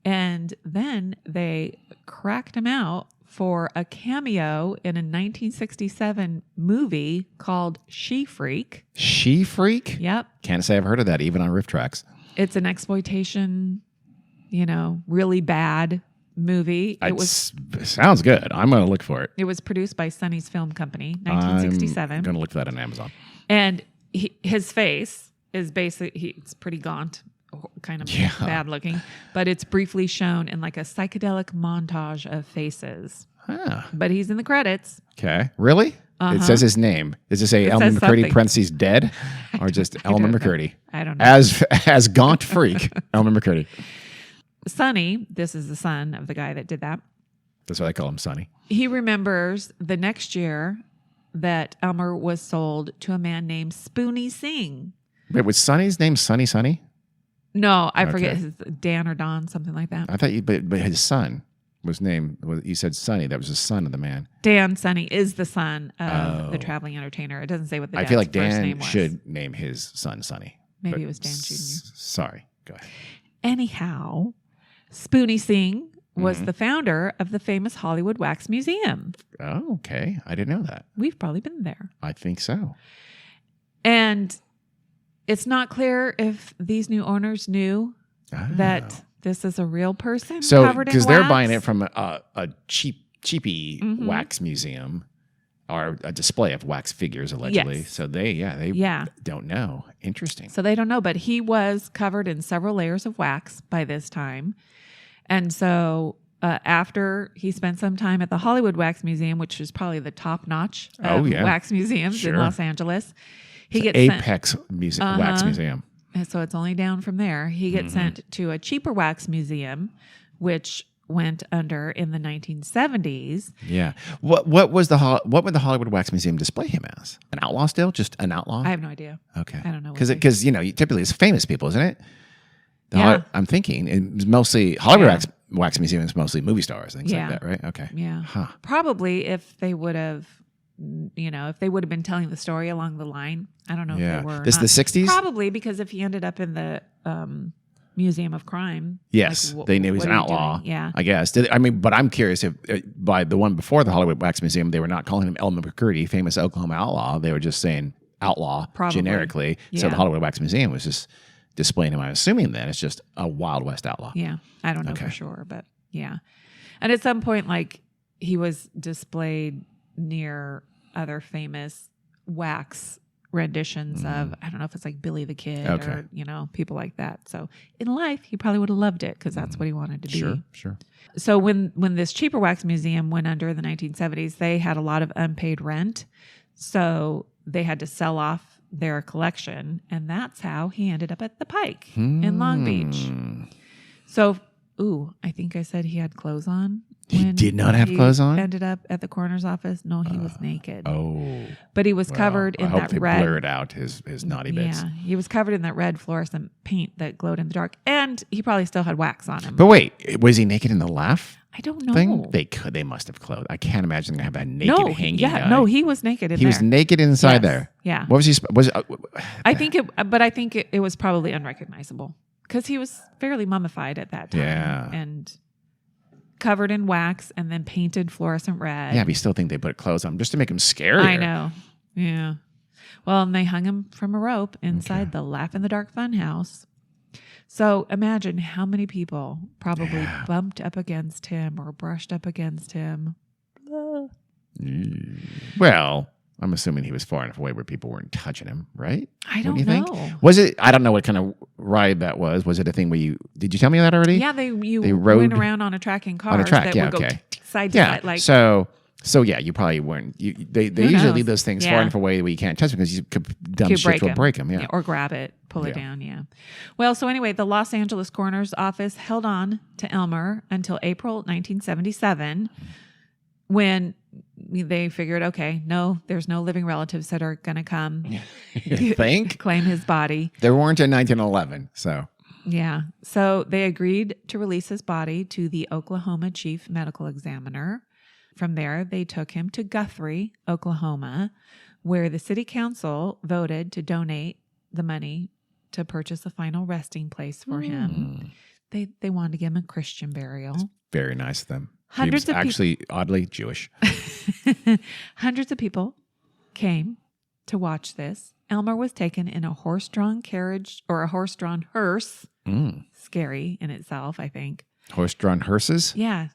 And then they cracked him out for a cameo in a 1967 movie called She Freak. She Freak? Yep. Can't say I've heard of that, even on riff tracks. It's an exploitation, really bad movie. Sounds good. I'm going to look for it. It was produced by Sonny's Film Company, 1967. I'm going to look for that on Amazon. And his face is basically, it's pretty gaunt, kind of bad looking, but it's briefly shown in like a psychedelic montage of faces. But he's in the credits. Okay. Really? It says his name. Does it say Elmer McCurdy parentheses dead? Or just Elmer McCurdy? I don't know. As gaunt freak, Elmer McCurdy. Sonny, this is the son of the guy that did that. That's why I call him Sonny. He remembers the next year that Elmer was sold to a man named Spoonie Singh. Wait, was Sonny's name Sonny? No, I forget his Dan or Don, something like that. I thought but his son was named. You said Sonny. That was the son of the man. Dan Sonny is the son of the traveling entertainer. It doesn't say what the I feel like first Dan name was. should name his son Sonny. Maybe it was Dan Jr. Sorry, go ahead. Anyhow, Spoonie Singh was the founder of the famous Hollywood Wax Museum. Oh, okay. I didn't know that. We've probably been there. I think so. And it's not clear if these new owners knew that this is a real person covered in wax. Because they're buying it from a cheapy wax museum or a display of wax figures, allegedly. Yes. So they don't know. Interesting. So they don't know, but he was covered in several layers of wax by this time. And so after he spent some time at the Hollywood Wax Museum, which is probably the top notch of wax museums in Los Angeles, he gets Apex Wax Museum. And so it's only down from there. He gets sent to a cheaper wax museum, which went under in the 1970s. Yeah. What would the Hollywood Wax Museum display him as? An outlaw still? Just an outlaw? I have no idea. Okay. I don't know. Because typically it's famous people, isn't it? I'm thinking it's mostly Hollywood Wax Museum is mostly movie stars, things like that, right? Okay. Yeah. Probably if they would have, if they would have been telling the story along the line. I don't know if they were. This is the 60s? Probably, because if he ended up in the Museum of Crime. Yes, they knew he was an outlaw. Yeah. I guess. But I'm curious if by the one before the Hollywood Wax Museum, they were not calling him Elmer McCurdy, famous Oklahoma outlaw. They were just saying outlaw generically. So the Hollywood Wax Museum was just displaying him. I'm assuming then it's just a Wild West outlaw. Yeah. I don't know for sure, but yeah. And at some point, he was displayed near other famous wax renditions of, I don't know if it's like Billy the Kid or, people like that. So in life, he probably would have loved it because that's what he wanted to be. Sure. So when this cheaper wax museum went under in the 1970s, they had a lot of unpaid rent. So they had to sell off their collection. And that's how he ended up at the Pike in Long Beach. So, I think I said he had clothes on. He did not have clothes on? Ended up at the coroner's office. No, he was naked. Oh. But he was covered in that red. I hope they blurred out his naughty bits. Yeah, he was covered in that red fluorescent paint that glowed in the dark. And he probably still had wax on him. But wait, was he naked in the laugh? I don't know. Thing? They must have clothed. I can't imagine they have a naked hanging guy. No, he was naked in there. He was naked inside there. Yeah. What was he? I think it was probably unrecognizable because he was fairly mummified at that time. Yeah. And covered in wax and then painted fluorescent red. Yeah, but you still think they put clothes on him just to make him scarier. I know. Yeah. Well, and they hung him from a rope inside the Laugh in the Dark Funhouse. So imagine how many people probably bumped up against him or brushed up against him. Well, I'm assuming he was far enough away where people weren't touching him, right? I don't you know. Think? Was it? I don't know what kind of ride that was. Was it a thing where did you tell me that already? Yeah, they went around on a track in cars. On a track, that yeah, would okay. Go side to side. Like, so yeah, you probably weren't. They usually leave those things far enough away where you can't touch them because you could dumb shit will break them. Yeah. Or grab it, pull it down. Yeah. Well, so anyway, the Los Angeles coroner's office held on to Elmer until April 1977, when they figured, okay, no, there's no living relatives that are going to come. You think? Claim his body. There weren't in 1911, so. Yeah. So they agreed to release his body to the Oklahoma chief medical examiner. From there, they took him to Guthrie, Oklahoma, where the city council voted to donate the money to purchase a final resting place for him. They wanted to give him a Christian burial. That's very nice of them. Hundreds he was actually oddly Jewish. Hundreds of people came to watch this. Elmer was taken in a horse-drawn carriage or a horse-drawn hearse. Scary in itself, I think. Horse-drawn hearses? Yeah.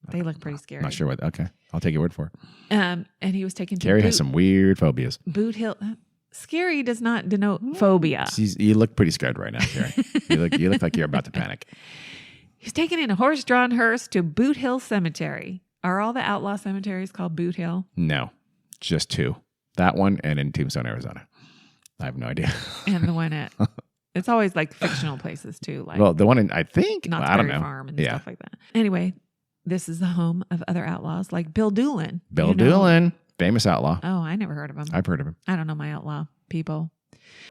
They look pretty scary. Not sure what. Okay. I'll take your word for it. And he was taken to Carrie has some weird phobias. Boot Hill. Scary does not denote phobia. You look pretty scared right now, Carrie. you look like you're about to panic. He's taken in a horse-drawn hearse to Boot Hill Cemetery. Are all the outlaw cemeteries called Boot Hill? No, just two. That one and in Tombstone, Arizona. I have no idea. And the one at... It's always like fictional places too. Like, well, the one in, I think... Knott's I don't Berry know. Farm and stuff like that. Anyway, this is the home of other outlaws like Bill Doolin. Bill Doolin, famous outlaw. Oh, I never heard of him. I've heard of him. I don't know my outlaw people.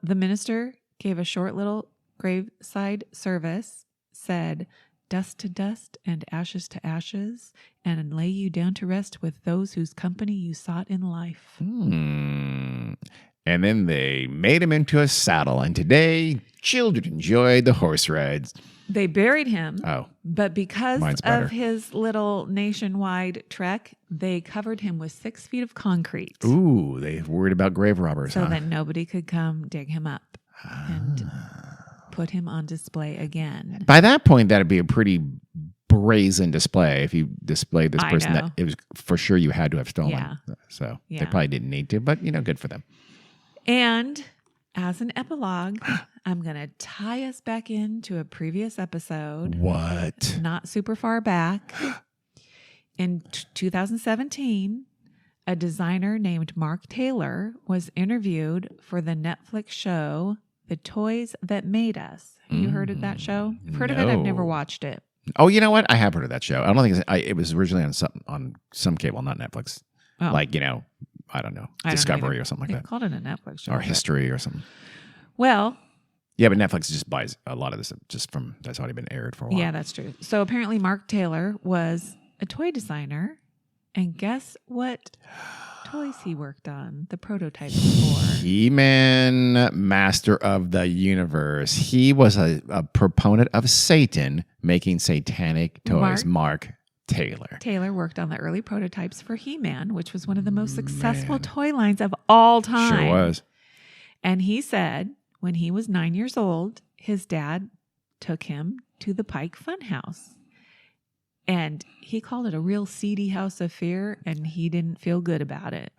The minister gave a short little graveside service, said, "Dust to dust and ashes to ashes, and lay you down to rest with those whose company you sought in life." And then they made him into a saddle, and today children enjoy the horse rides. They buried him. Oh. But because of his little nationwide trek, they covered him with 6 feet of concrete. Ooh, they worried about grave robbers, so that nobody could come dig him up and put him on display again. By that point, that'd be a pretty brazen display if you displayed this person that it was for sure you had to have stolen. Yeah. So they probably didn't need to, but good for them. And as an epilogue, I'm going to tie us back into a previous episode. What? Not super far back. In 2017, a designer named Mark Taylor was interviewed for the Netflix show, The Toys That Made Us. Have you heard of that show? I've heard of it. I've never watched it. Oh, you know what? I have heard of that show. I don't think it was originally on some cable, not Netflix. Oh. Like, I don't know, Discovery or something like that. They called it a Netflix show. Or History or something. Well. Yeah, but Netflix just buys a lot of this just that's already been aired for a while. Yeah, that's true. So apparently Mark Taylor was a toy designer. And guess what toys he worked on? The prototypes for. He-Man, Master of the Universe. He was a proponent of Satan making satanic toys. Mark Taylor. Taylor worked on the early prototypes for He-Man, which was one of the most successful toy lines of all time. Sure was. And he said when he was 9 years old, his dad took him to the Pike Funhouse. And he called it a real seedy house of fear, and he didn't feel good about it.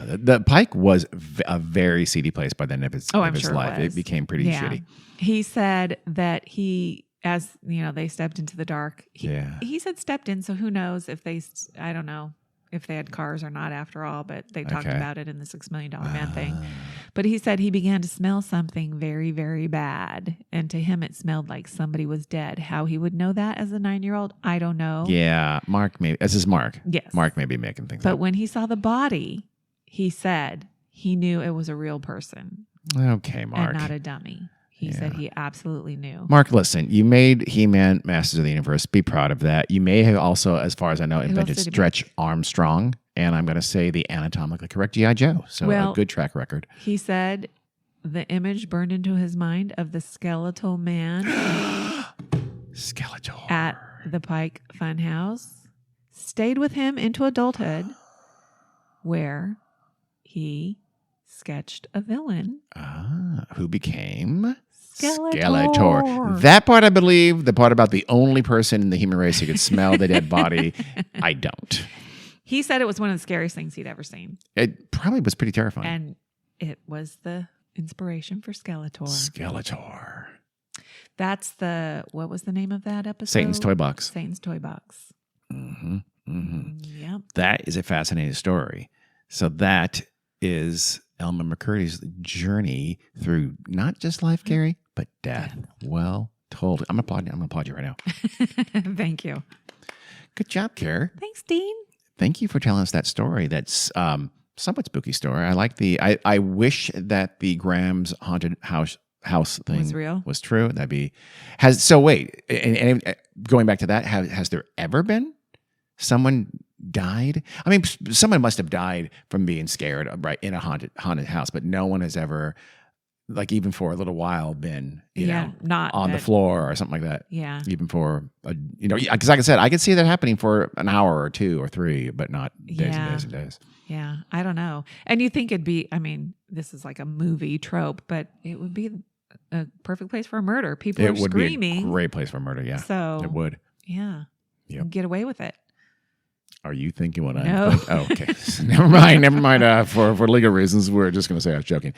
The Pike was a very seedy place by the end of his life. It became pretty shitty. He said that as they stepped into the dark. He said stepped in, so who knows if I don't know if they had cars or not after all, but they talked about it in the $6 Million Man thing. But he said he began to smell something very, very bad. And to him, it smelled like somebody was dead. How he would know that as a 9-year-old, I don't know. Yeah, Mark maybe. This is Mark. Yes. Mark may be making things up. But when he saw the body, he said he knew it was a real person. Okay, Mark. And not a dummy. He said he absolutely knew. Mark, listen, you made He-Man Masters of the Universe. Be proud of that. You may have also, as far as I know, invented Stretch Armstrong. And I'm going to say the anatomically correct G.I. Joe. So a good track record. He said the image burned into his mind of the skeletal man Skeletor at the Pike Funhouse stayed with him into adulthood, where he sketched a villain who became Skeletor. That part I believe. The part about the only person in the human race who could smell the dead body, I don't. He said it was one of the scariest things he'd ever seen. It probably was pretty terrifying. And it was the inspiration for Skeletor. Skeletor. That's what was the name of that episode? Satan's Toy Box. Satan's Toy Box. Mm-hmm. Mm-hmm. Yep. That is a fascinating story. So that is Elmer McCurdy's journey through not just life, Carrie, but death. Well told. I'm gonna applaud you right now. Thank you. Good job, Carrie. Thanks, Dean. Thank you for telling us that story. That's somewhat spooky story. I like I wish that the Graham's haunted house thing Was real? Was true. Wait, and going back to that, has there ever been someone died? I mean, someone must have died from being scared, right, in a haunted house, but no one has ever, like, even for a little while, been not on the floor or something like that. Yeah, even for because like I said, I could see that happening for an hour or 2 or 3, but not days and days and days. Yeah, I don't know. And you think it'd be? I mean, this is like a movie trope, but it would be a perfect place for a murder. People are screaming. Be a great place for a murder. Yeah, so it would. Yeah, yep. Get away with it. Are you thinking what No. I'm thinking? Oh, okay. Never mind. For legal reasons, we're just going to say I was joking.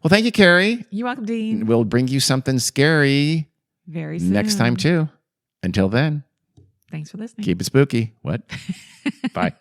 Well, thank you, Carrie. You're welcome, Dean. We'll bring you something scary very soon. next time, too. Until then, thanks for listening. keep it spooky. What? Bye.